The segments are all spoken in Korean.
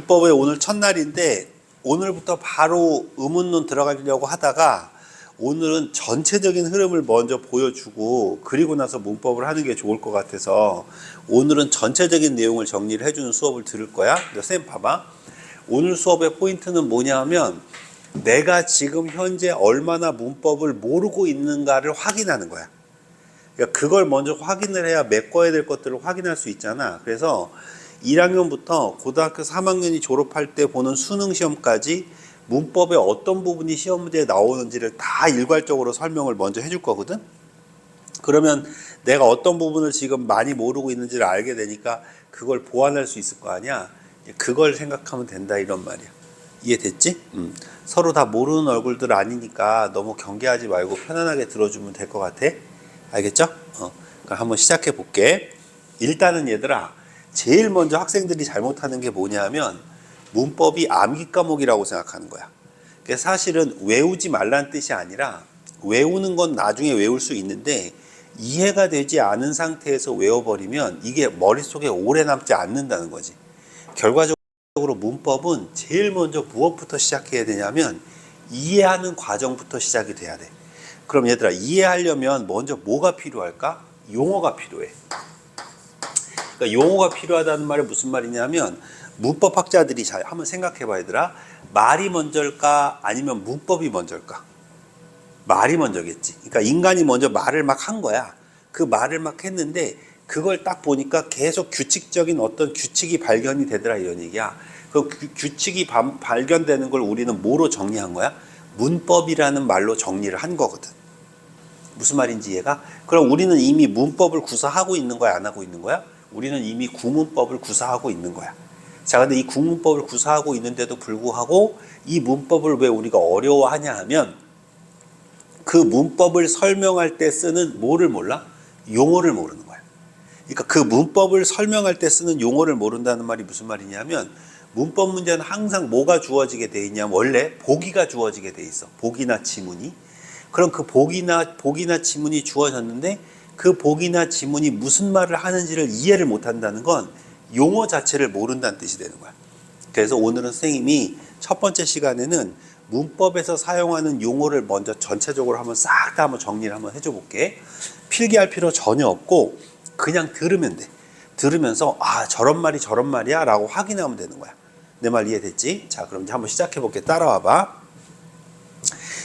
문법의 오늘 첫날인데 오늘부터 바로 의문론 들어가려고 하다가 오늘은 전체적인 흐름을 먼저 보여주고 그리고 나서 문법을 하는 게 좋을 것 같아서 오늘은 전체적인 내용을 정리를 해주는 수업을 들을 거야. 선생님 봐봐. 오늘 수업의 포인트는 뭐냐면 내가 지금 현재 얼마나 문법을 모르고 있는가를 확인하는 거야. 그러니까 그걸 먼저 확인을 해야 메꿔야 될 것들을 확인할 수 있잖아. 그래서 1학년부터 고등학교 3학년이 졸업할 때 보는 수능 시험까지 문법의 어떤 부분이 시험 문제에 나오는지를 다 일괄적으로 설명을 먼저 해줄 거거든. 그러면 내가 어떤 부분을 지금 많이 모르고 있는지를 알게 되니까 그걸 보완할 수 있을 거 아니야. 그걸 생각하면 된다 이런 말이야. 이해됐지? 서로 다 모르는 얼굴들 아니니까 너무 경계하지 말고 편안하게 들어주면 될 것 같아. 알겠죠? 그럼 한번 시작해 볼게. 일단은 얘들아, 제일 먼저 학생들이 잘못하는 게 뭐냐면 문법이 암기 과목이라고 생각하는 거야. 사실은 외우지 말라는 뜻이 아니라 외우는 건 나중에 외울 수 있는데 이해가 되지 않은 상태에서 외워버리면 이게 머릿속에 오래 남지 않는다는 거지. 결과적으로 문법은 제일 먼저 무엇부터 시작해야 되냐면 이해하는 과정부터 시작이 돼야 돼. 그럼 얘들아, 이해하려면 먼저 뭐가 필요할까? 용어가 필요해. 그러니까 용어가 필요하다는 말이 무슨 말이냐면 문법학자들이 잘 한번 생각해봐 얘들아. 말이 먼저일까 아니면 문법이 먼저일까? 말이 먼저겠지. 그러니까 인간이 먼저 말을 막 한 거야. 그 말을 막 했는데 그걸 딱 보니까 계속 규칙적인 어떤 규칙이 발견이 되더라 이런 얘기야. 그 규칙이 발견되는 걸 우리는 뭐로 정리한 거야? 문법이라는 말로 정리를 한 거거든. 무슨 말인지 이해가? 그럼 우리는 이미 문법을 구사하고 있는 거야, 안 하고 있는 거야? 우리는 이미 구문법을 구사하고 있는 거야. 자, 근데 이 구문법을 구사하고 있는데도 불구하고 이 문법을 왜 우리가 어려워하냐 하면 그 문법을 설명할 때 쓰는 뭐를 몰라? 용어를 모르는 거야. 그러니까 그 문법을 설명할 때 쓰는 용어를 모른다는 말이 무슨 말이냐면 문법 문제는 항상 뭐가 주어지게 돼 있냐면 원래 보기가 주어지게 돼 있어. 보기나 지문이. 그럼 그 보기나 지문이 주어졌는데 그 보기나 지문이 무슨 말을 하는지를 이해를 못한다는 건 용어 자체를 모른다는 뜻이 되는 거야. 그래서 오늘은 선생님이 첫 번째 시간에는 문법에서 사용하는 용어를 먼저 전체적으로 한번 싹 다 한번 정리를 한번 해줘 볼게. 필기할 필요 전혀 없고 그냥 들으면 돼. 들으면서 아 저런 말이야 라고 확인하면 되는 거야. 내 말 이해됐지? 자, 그럼 이제 한번 시작해 볼게. 따라와 봐.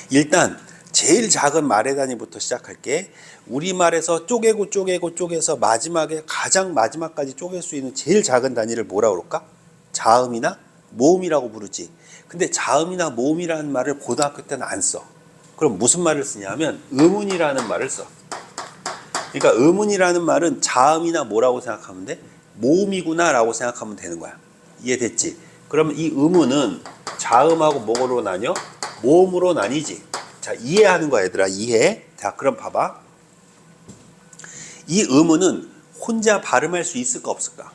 일단 제일 작은 말의 단위부터 시작할게. 우리말에서 쪼개서 마지막에 가장 마지막까지 쪼갤 수 있는 제일 작은 단위를 뭐라 그럴까? 자음이나 모음이라고 부르지. 근데 자음이나 모음이라는 말을 고등학교 때는 안 써. 그럼 무슨 말을 쓰냐면 의문이라는 말을 써. 그러니까 의문이라는 말은 자음이나 뭐라고 생각하면 돼? 모음이구나 라고 생각하면 되는 거야. 이해됐지? 그러면 이 의문은 자음하고 뭐로 나뉘어? 모음으로 나뉘지. 자, 이해하는 거야 얘들아. 이해. 자, 그럼 봐봐. 이 의문은 혼자 발음할 수 있을까 없을까?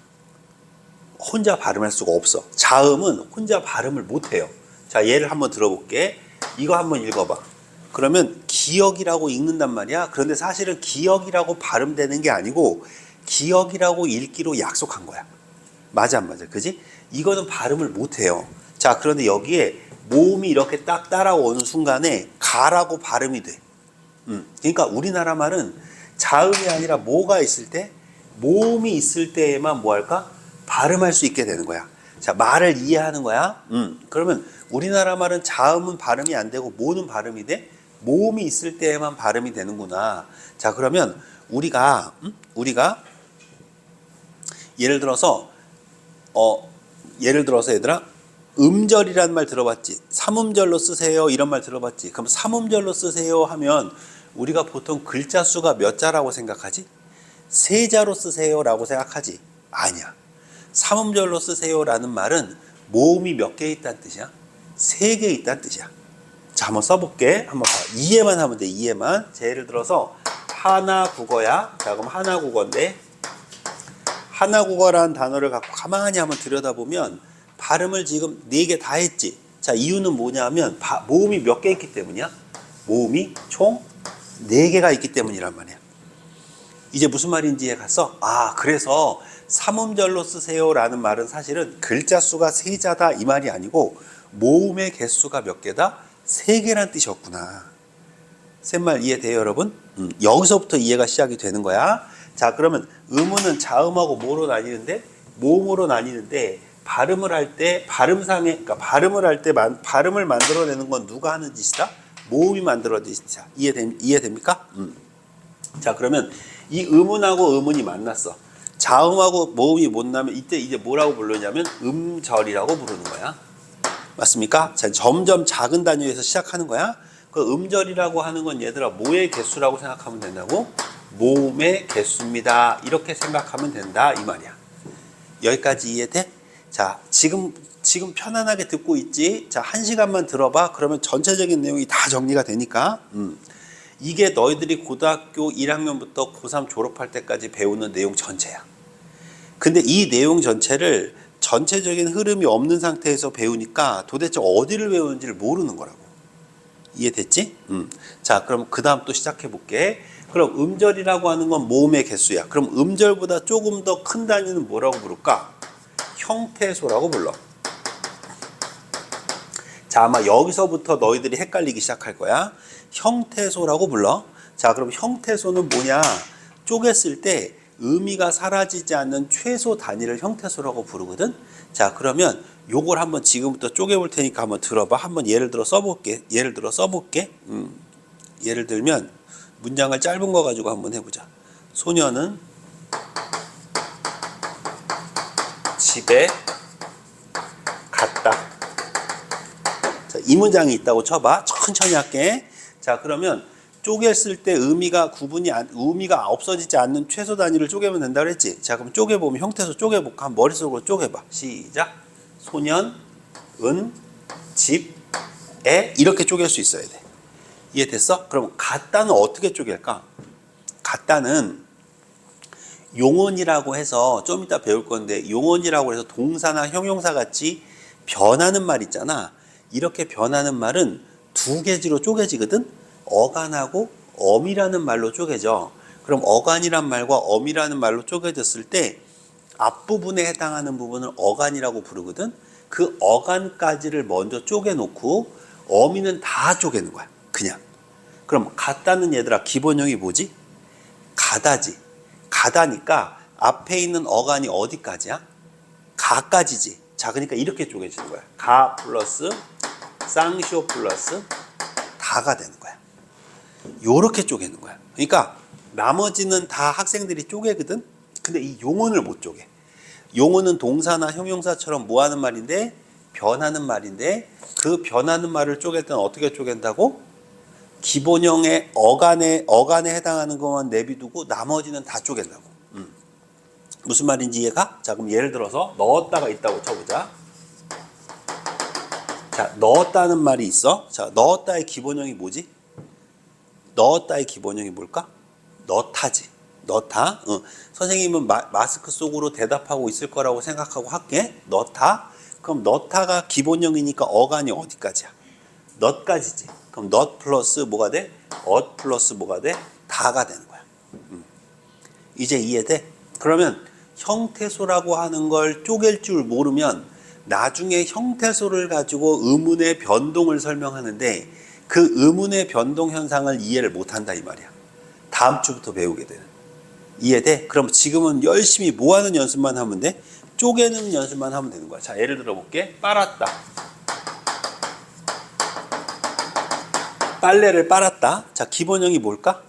혼자 발음할 수가 없어. 자음은 혼자 발음을 못해요. 자, 예를 한번 들어볼게. 이거 한번 읽어봐. 그러면 기억이라고 읽는단 말이야. 그런데 사실은 기억이라고 발음되는 게 아니고 기억이라고 읽기로 약속한 거야. 맞아 안 맞아? 그지? 이거는 발음을 못해요. 자, 그런데 여기에 모음이 이렇게 딱 따라오는 순간에 가라고 발음이 돼. 그러니까 우리나라 말은 자음이 아니라 뭐가 있을 때? 모음이 있을 때에만 뭐 할까? 발음할 수 있게 되는 거야. 자, 말을 이해하는 거야. 그러면 우리나라 말은 자음은 발음이 안 되고 뭐는 발음이 돼? 모음이 있을 때에만 발음이 되는구나. 자, 그러면 우리가 예를 들어서 얘들아 음절이라는 말 들어봤지? 삼음절로 쓰세요 이런 말 들어봤지? 그럼 삼음절로 쓰세요 하면 우리가 보통 글자 수가 몇 자라고 생각하지? 세 자로 쓰세요 라고 생각하지? 아니야. 삼음절로 쓰세요 라는 말은 모음이 몇 개 있다는 뜻이야? 3개 있다는 뜻이야. 자, 한번 써볼게. 한번 봐. 이해만 하면 돼. 이해만. 자, 예를 들어서 하나국어야. 자, 그럼 하나국어인데 하나국어라는 단어를 갖고 가만히 한번 들여다보면 발음을 지금 4개 다 했지. 자, 이유는 뭐냐면 모음이 몇 개 있기 때문이야? 모음이 총 4개가 있기 때문이란 말이야. 이제 무슨 말인지 이해 갔어? 아, 그래서 삼음절로 쓰세요라는 말은 사실은 글자 수가 세자다 이 말이 아니고 모음의 개수가 몇 개다? 3개란 뜻이었구나. 셋말 이해돼요, 여러분? 여기서부터 이해가 시작이 되는 거야. 자, 그러면 음은 자음하고 뭐로 나뉘는데? 모음으로 나뉘는데 발음을 할 때 발음상에, 그러니까 발음을 할 때 발음을 만들어내는 건 누가 하는 짓이다? 모음이 만들어내는 짓이다. 이해됩니까? 자, 그러면 이 음운하고 음운이 만났어. 자음하고 모음이 못 나면 이때 이제 뭐라고 부르냐면 음절이라고 부르는 거야. 맞습니까? 자, 점점 작은 단위에서 시작하는 거야. 그 음절이라고 하는 건 얘들아 뭐의 개수라고 생각하면 된다고? 모음의 개수입니다. 이렇게 생각하면 된다 이 말이야. 여기까지 이해돼? 자, 지금 편안하게 듣고 있지? 자, 1시간만 들어봐. 그러면 전체적인 내용이 다 정리가 되니까. 이게 너희들이 고등학교 1학년부터 고3 졸업할 때까지 배우는 내용 전체야. 근데 이 내용 전체를 전체적인 흐름이 없는 상태에서 배우니까 도대체 어디를 배우는지를 모르는 거라고. 이해됐지? 자, 그럼 그 다음 또 시작해 볼게. 그럼 음절이라고 하는 건 모음의 개수야. 그럼 음절보다 조금 더 큰 단위는 뭐라고 부를까? 형태소라고 불러. 자, 아마 여기서부터 너희들이 헷갈리기 시작할 거야. 형태소라고 불러. 자, 그럼 형태소는 뭐냐? 쪼갰을 때 의미가 사라지지 않는 최소 단위를 형태소라고 부르거든. 자, 그러면 요걸 한번 지금부터 쪼개볼 테니까 한번 들어봐. 한번 예를 들어 써볼게. 예를 들면 문장을 짧은 거 가지고 한번 해보자. 소녀는 집에 갔다. 자, 이 문장이 있다고 쳐봐. 천천히 할게. 자, 그러면 쪼갰을 때 의미가 없어지지 않는 최소 단위를 쪼개면 된다고 했지. 자, 그럼 쪼개보면 형태소 쪼개볼까? 한번 머릿속으로 쪼개봐. 시작. 소년, 은, 집, 에 이렇게 쪼갤 수 있어야 돼. 이해됐어? 그럼 같다는 어떻게 쪼갤까? 같다는 용언이라고 해서 좀 이따 배울 건데 용언이라고 해서 동사나 형용사 같이 변하는 말 있잖아. 이렇게 변하는 말은 두 개지로 쪼개지거든. 어간하고 엄이라는 말로 쪼개져. 그럼 어간이란 말과 엄이라는 말로 쪼개졌을 때 앞부분에 해당하는 부분을 어간이라고 부르거든. 그 어간까지를 먼저 쪼개놓고 어미는 다 쪼개는 거야. 그냥. 그럼 같다는 얘들아 기본형이 뭐지? 가다지. 가다니까 앞에 있는 어간이 어디까지야? 가까지지. 자, 그러니까 이렇게 쪼개지는 거야. 가 플러스 쌍시오 플러스 다가 되는 거야. 요렇게 쪼개는 거야. 그러니까 나머지는 다 학생들이 쪼개거든. 근데 이 용언을 못 쪼개. 용언은 동사나 형용사처럼 뭐 하는 말인데? 변하는 말인데 그 변하는 말을 쪼갤 때는 어떻게 쪼갠다고? 기본형의 어간에 해당하는 것만 내비두고 나머지는 다 쪼갠다고. 무슨 말인지 이해가? 자, 그럼 예를 들어서 넣었다가 있다고 쳐보자. 자, 넣었다는 말이 있어. 자, 넣었다의 기본형이 뭐지? 넣었다의 기본형이 뭘까? 넣다지. 넣다. 선생님은 마스크 속으로 대답하고 있을 거라고 생각하고 할게. 넣다. 그럼 넣다가 기본형이니까 어간이 어디까지야? 넛까지지. 그럼 넛 플러스 뭐가 돼? 엇 플러스 뭐가 돼? 다가 되는 거야. 이제 이해돼? 그러면 형태소라고 하는 걸 쪼갤 줄 모르면 나중에 형태소를 가지고 의문의 변동을 설명하는데 그 의문의 변동 현상을 이해를 못한다 이 말이야. 다음 주부터 배우게 되는. 이해돼? 그럼 지금은 열심히 뭐 하는 연습만 하면 돼? 쪼개는 연습만 하면 되는 거야. 자, 예를 들어 볼게. 빨았다. 빨래를 빨았다. 자, 기본형이 뭘까?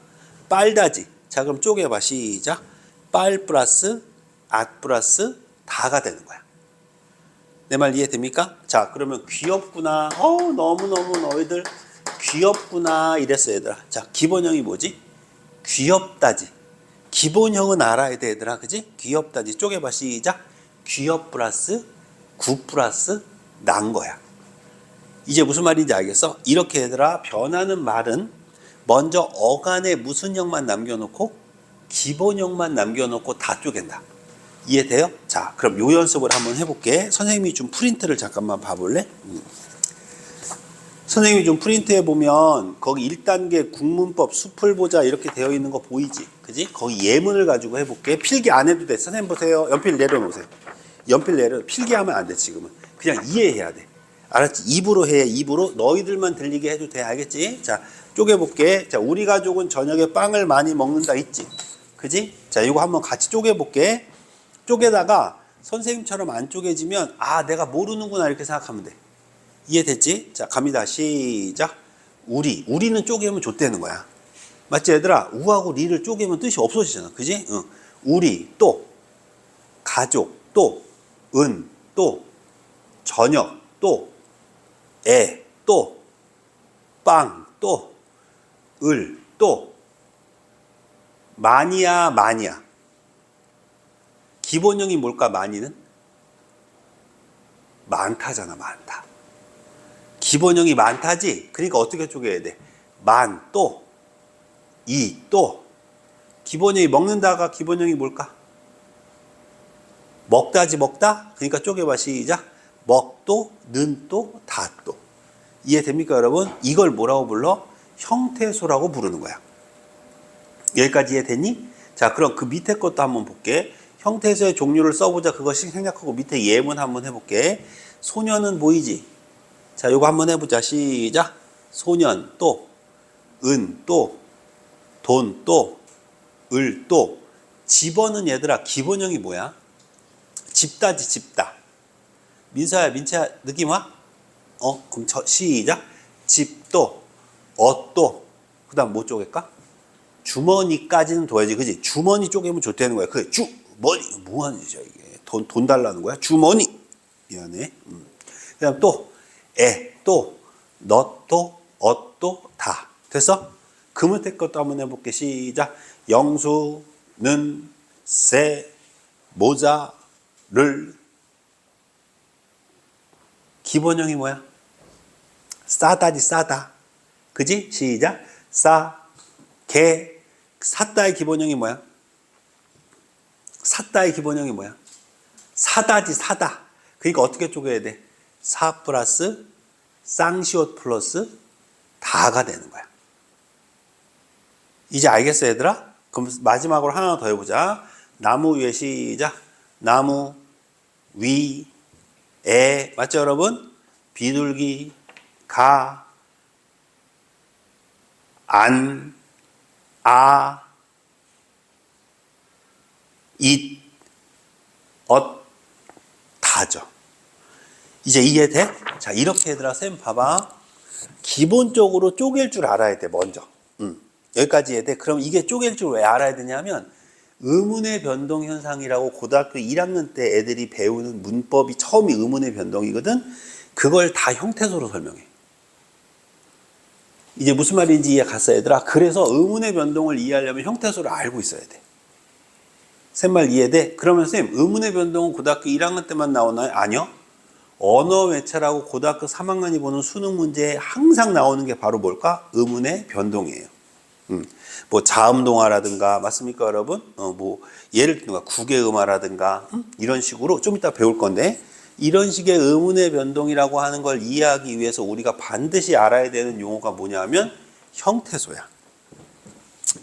빨다지. 자, 그럼 쪼개봐. 시작. 빨 플러스 앗 플러스 다가 되는 거야. 내 말 이해됩니까? 자, 그러면 귀엽구나. 너무너무 너희들 귀엽구나 이랬어 얘들아. 자, 기본형이 뭐지? 귀엽다지. 기본형은 알아야 돼 얘들아. 그지? 귀엽다지. 쪼개봐. 시작. 귀엽 플러스 구 플러스 난 거야. 이제 무슨 말인지 알겠어? 이렇게 얘들아 변하는 말은 먼저 어간에 무슨 형만 남겨놓고 기본형만 남겨놓고 다 쪼갠다. 이해돼요? 자, 그럼 요 연습을 한번 해볼게. 선생님이 좀 프린트를 잠깐만 봐볼래? 선생님이 좀 프린트해 보면 거기 1단계 국문법 숲을 보자 이렇게 되어 있는 거 보이지? 그지? 거기 예문을 가지고 해볼게. 필기 안 해도 돼. 선생님 보세요. 연필 내려놓으세요. 연필 필기하면 안 돼, 지금은. 그냥 이해해야 돼. 알았지? 입으로 해, 입으로. 너희들만 들리게 해도 돼. 알겠지? 자, 쪼개볼게. 자, 우리 가족은 저녁에 빵을 많이 먹는다 있지? 그지? 자, 이거 한번 같이 쪼개볼게. 쪼개다가 선생님처럼 안 쪼개지면, 아, 내가 모르는구나, 이렇게 생각하면 돼. 이해됐지? 자, 갑니다. 시작. 우리는 쪼개면 좆되는 거야. 맞지, 얘들아? 우하고 리를 쪼개면 뜻이 없어지잖아. 그지? 응. 우리, 또, 가족, 또, 또, 저녁, 또, 또, 빵, 또, 또, 많이야. 기본형이 뭘까, 많이는? 많다잖아, 많다. 기본형이 많다지? 그러니까 어떻게 쪼개야 돼? 또, 또. 기본형이 먹는다가 기본형이 뭘까? 먹다지, 먹다? 그러니까 쪼개봐. 시작. 먹도, 는또, 다또. 이해됩니까, 여러분? 이걸 뭐라고 불러? 형태소라고 부르는 거야. 여기까지 이해됐니? 자, 그럼 그 밑에 것도 한번 볼게. 형태소의 종류를 써보자. 그것씩 생략하고 밑에 예문 한번 해볼게. 소년은 보이지? 자, 요거 한번 해보자. 시작. 소년, 또, 또, 돈, 또, 또. 집어는 얘들아, 기본형이 뭐야? 집다지, 집다. 민서야, 민채야, 느낌 와? 그럼 시작. 집도, 또. 그 다음 뭐 쪼갤까? 주머니까지는 둬야지, 그지? 주머니 쪼개면 좋다는 거야. 그래, 주머니. 뭐하는 짓이야, 이게. 돈 달라는 거야? 주머니. 미안해. 그 다음 또, 또, 또, 또, 다. 됐어? 그 밑에 것도 한번 해볼게. 시작. 영수는 새 모자를. 기본형이 뭐야? 싸다지, 싸다. 그지? 시작. 샀다의 기본형이 뭐야? 샀다의 기본형이 뭐야? 사다지, 사다. 그러니까 어떻게 쪼개야 돼? 사 플러스 쌍시옷 플러스 다가 되는 거야. 이제 알겠어, 얘들아? 그럼 마지막으로 하나 더 해보자. 나무 위에 시작. 나무 위에. 맞죠, 여러분? 비둘기, 다죠. 이제 이해돼? 자, 이렇게 얘들아, 쌤 봐봐. 기본적으로 쪼갤 줄 알아야 돼, 먼저. 여기까지 이해돼? 그럼 이게 쪼갤 줄 왜 알아야 되냐면, 의문의 변동 현상이라고 고등학교 1학년 때 애들이 배우는 문법이 처음이 의문의 변동이거든? 그걸 다 형태소로 설명해. 이제 무슨 말인지 이해 갔어, 얘들아? 그래서 의문의 변동을 이해하려면 형태소를 알고 있어야 돼. 쌤 말 이해돼? 그러면 쌤, 의문의 변동은 고등학교 1학년 때만 나오나요? 아니요. 언어 매체라고 고등학교 3학년이 보는 수능 문제에 항상 나오는 게 바로 뭘까? 의문의 변동이에요. 뭐 자음동화라든가, 맞습니까, 여러분? 뭐 예를 들면 국외음화라든가 이런 식으로 좀 이따 배울 건데, 이런 식의 의문의 변동이라고 하는 걸 이해하기 위해서 우리가 반드시 알아야 되는 용어가 뭐냐면 형태소야.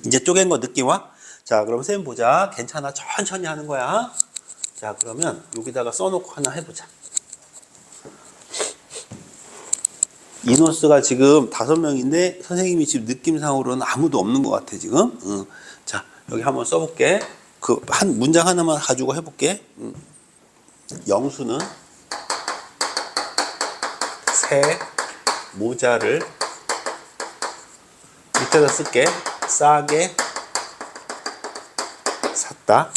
이제 쪼갠 거 느낌 와? 자, 그럼 쌤 보자. 괜찮아, 천천히 하는 거야. 자, 그러면 여기다가 써놓고 하나 해보자. 인원수가 지금 5명인데 선생님이 지금 느낌상으로는 아무도 없는 것 같아, 지금. 자, 여기 한번 써볼게. 그 한 문장 하나만 가지고 해볼게. 영수는 새 모자를, 밑에다 쓸게. 싸게 샀다.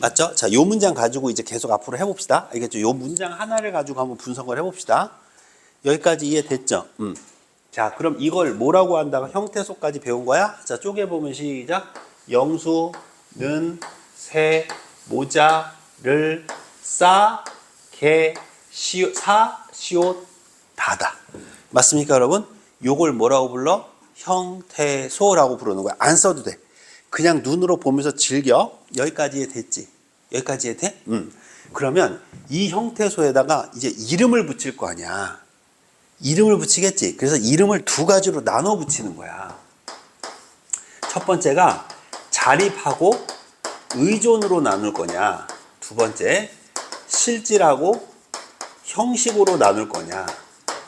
맞죠? 자, 요 문장 가지고 이제 계속 앞으로 해봅시다. 알겠죠? 요 문장 하나를 가지고 한번 분석을 해봅시다. 여기까지 이해됐죠? 자, 그럼 이걸 뭐라고 한다가 형태소까지 배운 거야? 자, 쪼개보면 시작. 영수는 새 모자를 시옷 다다. 맞습니까, 여러분? 요걸 뭐라고 불러? 형태소라고 부르는 거야. 안 써도 돼. 그냥 눈으로 보면서 즐겨. 여기까지 이해됐지? 여기까지 이해돼? 그러면 이 형태소에다가 이제 이름을 붙일 거 아니야. 이름을 붙이겠지. 그래서 이름을 두 가지로 나눠 붙이는 거야. 첫 번째가 자립하고 의존으로 나눌 거냐. 두 번째, 실질하고 형식으로 나눌 거냐.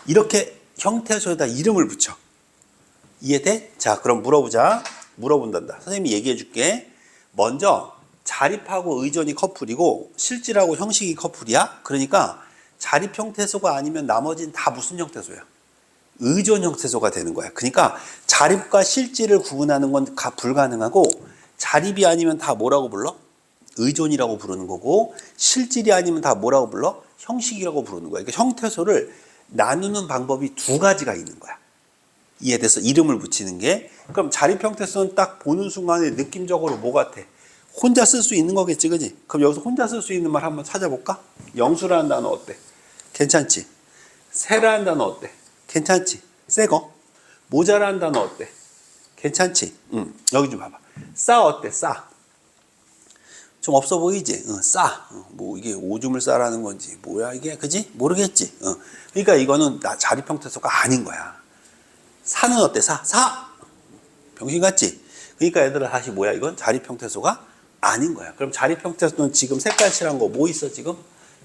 이렇게 형태소에다 이름을 붙여. 이해돼? 자, 그럼 물어보자. 물어본단다. 선생님이 얘기해 줄게. 먼저 자립하고 의존이 커플이고 실질하고 형식이 커플이야. 그러니까 자립 형태소가 아니면 나머지는 다 무슨 형태소야? 의존 형태소가 되는 거야. 그러니까 자립과 실질을 구분하는 건 불가능하고, 자립이 아니면 다 뭐라고 불러? 의존이라고 부르는 거고, 실질이 아니면 다 뭐라고 불러? 형식이라고 부르는 거야. 그러니까 형태소를 나누는 방법이 두 가지가 있는 거야. 이해돼서 이름을 붙이는 게. 그럼 자립 형태소는 딱 보는 순간에 느낌적으로 뭐 같아? 혼자 쓸 수 있는 거겠지, 그지? 그럼 여기서 혼자 쓸 수 있는 말 한번 찾아볼까? 영수라는 단어 어때? 괜찮지? 새라는 단어 어때? 괜찮지? 새거. 모자라는 단어 어때? 괜찮지? 여기 좀 봐봐. 싸 어때? 싸. 좀 없어 보이지? 싸. 뭐 이게 오줌을 싸라는 건지 뭐야 이게, 그지? 모르겠지? 그러니까 이거는 자립 형태소가 아닌 거야. 사는 어때? 사. 병신 같지? 그러니까 얘들아 다시 뭐야, 이건 자립 형태소가 아닌 거야. 그럼 자립 형태소는 지금 색깔 칠한 거 뭐 있어 지금?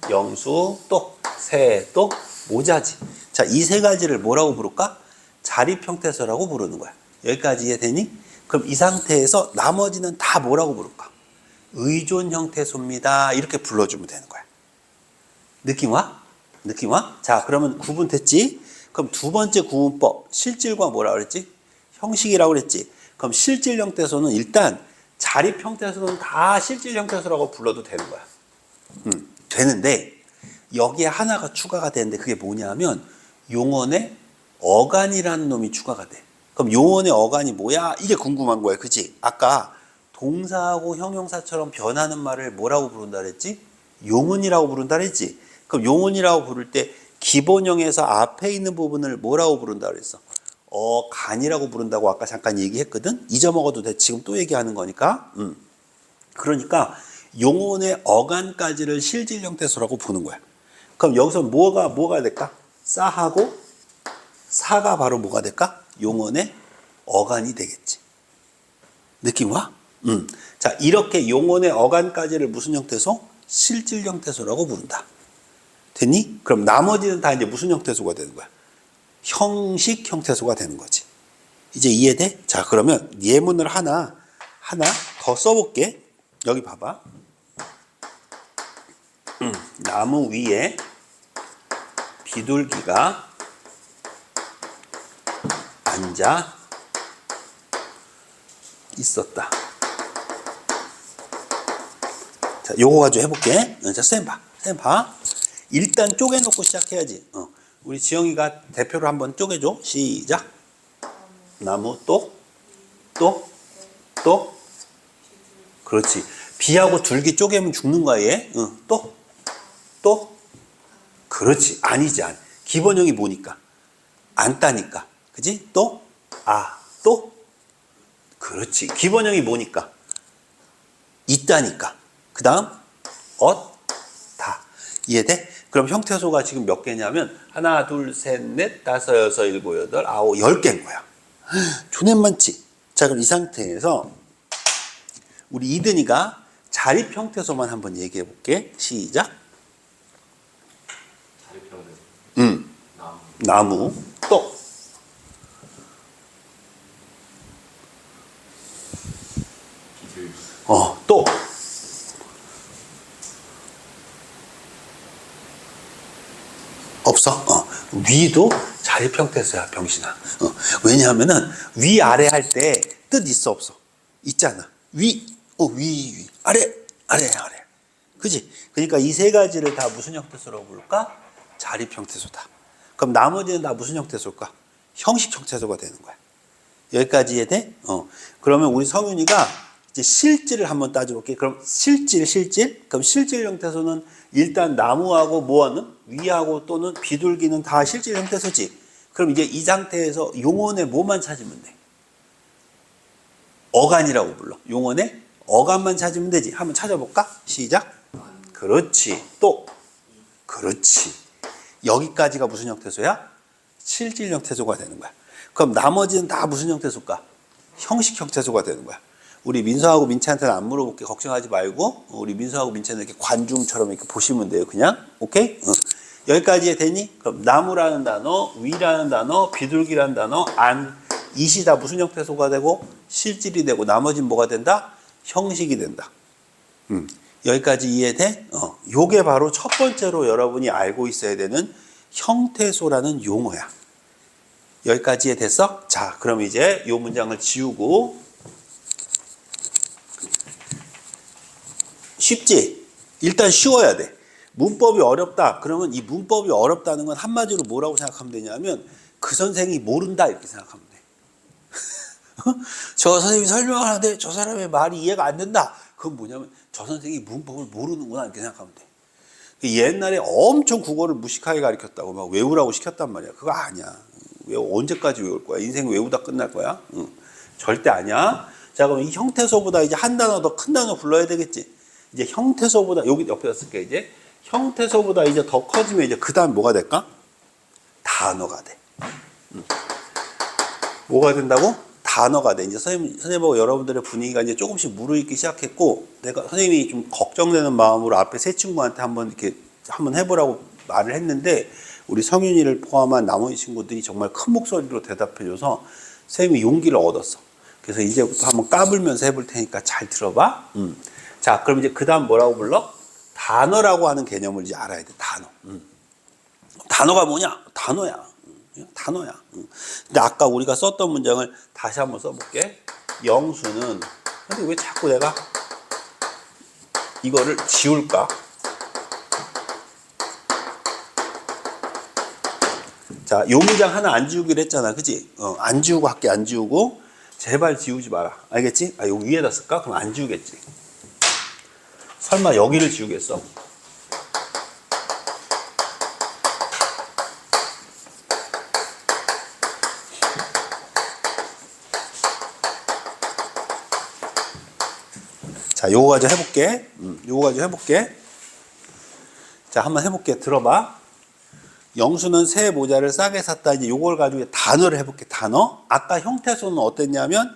영수, 또 새, 또 모자지. 자, 이 세 가지를 뭐라고 부를까? 자립 형태소라고 부르는 거야. 여기까지 이해되니? 그럼 이 상태에서 나머지는 다 뭐라고 부를까? 의존 형태소입니다. 이렇게 불러주면 되는 거야. 느낌 와? 느낌 와? 자, 그러면 구분됐지? 그럼 두 번째 구분법, 실질과 뭐라 그랬지? 형식이라고 그랬지? 그럼 실질 형태소는 일단 자립 형태소는 다 실질 형태소라고 불러도 되는 거야. 되는데 여기에 하나가 추가가 되는데 그게 뭐냐면 용언의 어간이라는 놈이 추가가 돼. 그럼 용언의 어간이 뭐야? 이게 궁금한 거야. 그치? 아까 동사하고 형용사처럼 변하는 말을 뭐라고 부른다 그랬지? 용언이라고 부른다 그랬지? 그럼 용언이라고 부를 때 기본형에서 앞에 있는 부분을 뭐라고 부른다 그랬어? 어간이라고 부른다고 아까 잠깐 얘기했거든? 잊어먹어도 돼. 지금 또 얘기하는 거니까. 그러니까 용언의 어간까지를 실질 형태소라고 보는 거야. 그럼 여기서 뭐가 될까? 싸하고 사가 바로 뭐가 될까? 용언의 어간이 되겠지. 느낌 와? 자, 이렇게 용언의 어간까지를 무슨 형태소? 실질 형태소라고 부른다. 됐니? 그럼 나머지는 다 이제 무슨 형태소가 되는 거야? 형식 형태소가 되는 거지. 이제 이해돼? 자, 그러면 예문을 하나 더 써볼게. 여기 봐봐. 나무 위에 비둘기가 앉아 있었다. 자, 요거 가지고 해볼게. 자, 쌤 봐. 일단 쪼개놓고 시작해야지. 우리 지영이가 대표로 한번 쪼개줘. 시작. 나무 또. 그렇지. 비하고 둘기 쪼개면 죽는 거야, 얘. 또. 그렇지. 아니지. 기본형이 뭐니까? 앉다니까. 그지? 또. 그렇지. 기본형이 뭐니까? 있다니까. 그 다음 다. 이해돼? 그럼 형태소가 지금 몇 개냐면 하나, 둘, 셋, 넷, 다섯, 여섯, 일곱, 여덟, 아홉, 10개인 거야. 존나 많지? 자, 그럼 이 상태에서 우리 이든이가 자립 형태소만 한번 얘기해 볼게. 시작. 자립 형태소. 나무. 또. 비둘기. 또. 없어? 위도 자립 형태소야, 병신아. 왜냐하면은 위 아래 할 때 뜻 있어 없어? 있잖아. 위. 아래. 그지? 그러니까 이 세 가지를 다 무슨 형태소라고 부를까? 자립 형태소다. 그럼 나머지는 다 무슨 형태소일까? 형식 형태소가 되는 거야. 여기까지 이해돼? 그러면 우리 성윤이가 이제 실질을 한번 따져볼게. 그럼 실질. 그럼 실질 형태소는 일단 나무하고 뭐하는? 위하고 또는 비둘기는 다 실질 형태소지. 그럼 이제 이 상태에서 용언의 뭐만 찾으면 돼? 어간이라고 불러. 용언의 어간만 찾으면 되지. 한번 찾아볼까? 시작. 그렇지. 또. 그렇지. 여기까지가 무슨 형태소야? 실질 형태소가 되는 거야. 그럼 나머지는 다 무슨 형태소일까? 형식 형태소가 되는 거야. 우리 민서하고 민채한테는 안 물어볼게. 걱정하지 말고 우리 민서하고 민채는 이렇게 관중처럼 이렇게 보시면 돼요. 그냥 오케이? 여기까지 되니? 그럼 나무라는 단어, 위라는 단어, 비둘기라는 단어, 안, 이시 다 무슨 형태소가 되고 실질이 되고 나머지는 뭐가 된다? 형식이 된다. 여기까지 이해돼? 요게 바로 첫 번째로 여러분이 알고 있어야 되는 형태소라는 용어야. 여기까지 이해됐어? 자, 그럼 이제 요 문장을 지우고 쉽지? 일단 쉬워야 돼. 문법이 어렵다. 그러면 이 문법이 어렵다는 건 한마디로 뭐라고 생각하면 되냐면 그 선생이 모른다 이렇게 생각하면 돼. 저 선생님이 설명을 하는데 저 사람의 말이 이해가 안 된다. 그건 뭐냐면 저 선생이 문법을 모르는구나 이렇게 생각하면 돼. 옛날에 엄청 국어를 무식하게 가르쳤다고 막 외우라고 시켰단 말이야. 그거 아니야. 언제까지 외울 거야? 인생 외우다 끝날 거야? 절대 아니야. 자, 그럼 이 형태소보다 이제 한 단어 더 큰 단어 불러야 되겠지. 이제 형태소보다 여기 옆에다 쓸게. 이제 형태소보다 이제 더 커지면 이제 그 다음 뭐가 될까? 단어가 돼. 뭐가 된다고? 단어가 돼. 이제 선생님하고 여러분들의 분위기가 이제 조금씩 무르익기 시작했고, 내가 선생님이 좀 걱정되는 마음으로 앞에 세 친구한테 한번 이렇게 한번 해보라고 말을 했는데, 우리 성윤이를 포함한 나머지 친구들이 정말 큰 목소리로 대답해줘서 선생님이 용기를 얻었어. 그래서 이제부터 한번 까불면서 해볼 테니까 잘 들어봐. 자, 그럼 이제 그 다음 뭐라고 불러? 단어라고 하는 개념을 이제 알아야 돼. 단어. 단어가 뭐냐? 단어야. 단어야. 근데 아까 우리가 썼던 문장을 다시 한번 써볼게. 영수는, 근데 왜 자꾸 내가 이거를 지울까? 자, 요 문장 하나 안 지우기로 했잖아. 그치? 안 지우고 할게, 안 지우고. 제발 지우지 마라. 알겠지? 아, 여기 위에다 쓸까? 그럼 안 지우겠지. 설마 여기를 지우겠어? 자, 요거 가지고 해볼게. 요거 가지고 해볼게. 자, 한번 해볼게. 들어봐. 영수는 새 모자를 싸게 샀다. 이제 요걸 가지고 단어를 해볼게. 단어. 아까 형태소는 어땠냐면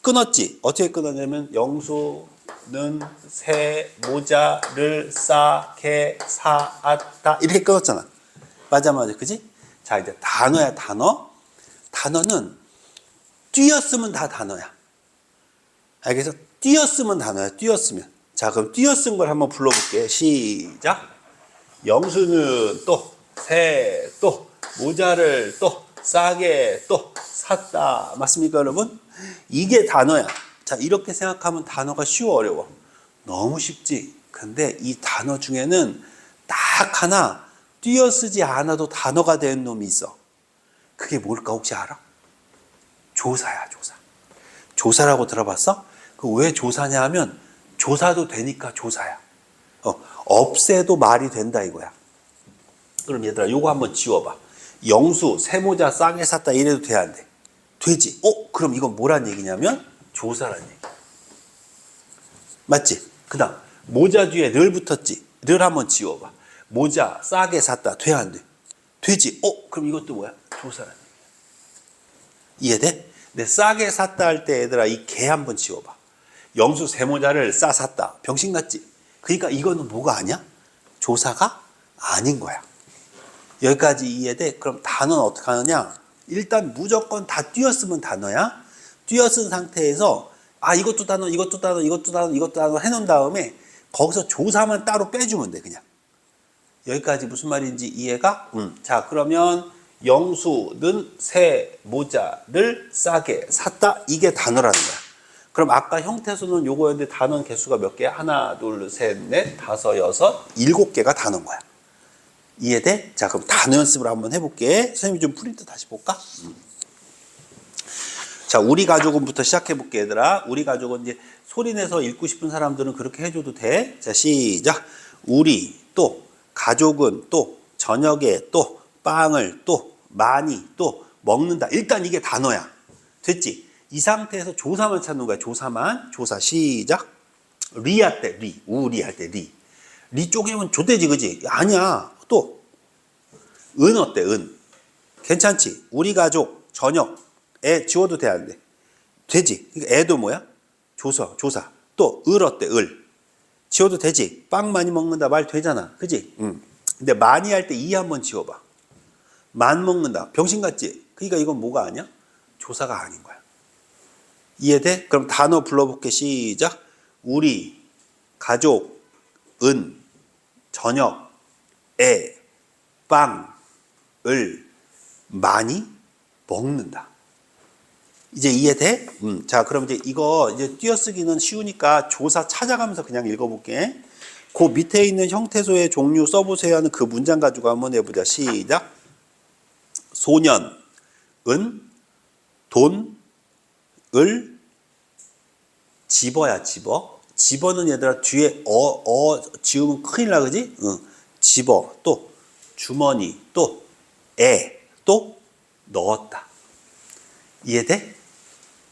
끊었지. 어떻게 끊었냐면 영수는 새 모자를 싸게 샀다. 이렇게 끊었잖아. 맞아. 그지? 자, 이제 단어야, 단어. 단어는 띄었으면 다 단어야. 알겠어? 띄었으면 단어야. 띄었으면. 자, 그럼 띄었은 걸 한번 불러볼게. 시작. 영수는 또 새 또 모자를 또 싸게 또 샀다. 맞습니까, 여러분? 이게 단어야. 자, 이렇게 생각하면 단어가 쉬워, 어려워? 너무 쉽지. 근데 이 단어 중에는 딱 하나 띄어쓰지 않아도 단어가 되는 놈이 있어. 그게 뭘까 혹시 알아? 조사야, 조사. 조사라고 들어봤어? 그 왜 조사냐 하면 조사도 되니까 조사야. 없애도 말이 된다 이거야. 그럼 얘들아 요거 한번 지워봐. 영수 새 모자 싸게 샀다 이래도 돼 안 돼? 되지. 그럼 이건 뭐란 얘기냐면 조사란 얘기. 맞지? 그 다음 모자 뒤에 를 붙었지. 를 한번 지워봐. 모자 싸게 샀다 돼 안 돼? 되지. 그럼 이것도 뭐야? 조사란 얘기. 이해돼? 내 싸게 샀다 할 때 얘들아 이 개 한번 지워봐. 영수 새 모자를 샀다. 병신 같지? 그러니까 이거는 뭐가 아니야? 조사가 아닌 거야. 여기까지 이해돼? 그럼 단어는 어떻게 하느냐? 일단 무조건 다 띄었으면 단어야. 띄었은 상태에서 이것도 단어, 이것도 단어, 이것도 단어, 이것도 단어 해놓은 다음에 거기서 조사만 따로 빼주면 돼 그냥. 여기까지 무슨 말인지 이해가? 자, 그러면 영수는 새 모자를 싸게 샀다. 이게 단어라는 거야. 그럼 아까 형태소는 요거였는데 단어는 개수가 몇 개야? 하나, 둘, 셋, 넷, 다섯, 여섯, 7개가 단어인 거야. 이해돼? 자, 그럼 단어 연습을 한번 해볼게. 선생님이 좀 프린트 다시 볼까? 자, 우리 가족은부터 시작해볼게, 얘들아. 우리 가족은 이제 소리내서 읽고 싶은 사람들은 그렇게 해줘도 돼. 자, 시작. 우리, 또, 가족은, 또, 저녁에, 또, 빵을, 또, 많이, 또, 먹는다. 일단 이게 단어야. 됐지? 이 상태에서 조사만 찾는 거야. 조사만. 조사, 시작. 리 할 때, 리. 우리 할 때, 리. 리 쪼개면 좆대지, 그지? 아니야. 또, 은 어때, 은? 괜찮지? 우리 가족, 저녁, 애 지워도 돼, 안 돼? 되지? 그러니까 애도 뭐야? 조사. 또, 을 어때? 을. 지워도 되지? 빵 많이 먹는다 말 되잖아. 그지? 근데 많이 할 때 이 한번 지워봐. 만 먹는다. 병신 같지? 그러니까 이건 뭐가 아니야? 조사가 아닌 거야. 이해돼? 그럼 단어 불러볼게. 시작. 우리, 가족, 은, 저녁, 애, 빵, 을, 많이 먹는다. 이제 이해돼? 자, 그럼 이제 이거 이제 띄어쓰기는 쉬우니까 조사 찾아가면서 그냥 읽어볼게. 그 밑에 있는 형태소의 종류 써보세요 하는 그 문장 가지고 한번 해보자. 시작. 소년, 은, 돈, 을, 집어야 집어. 집어는 얘들아 뒤에 지우면 큰일 나, 그지? 집어. 또 주머니. 또 애. 또 넣었다. 이해돼?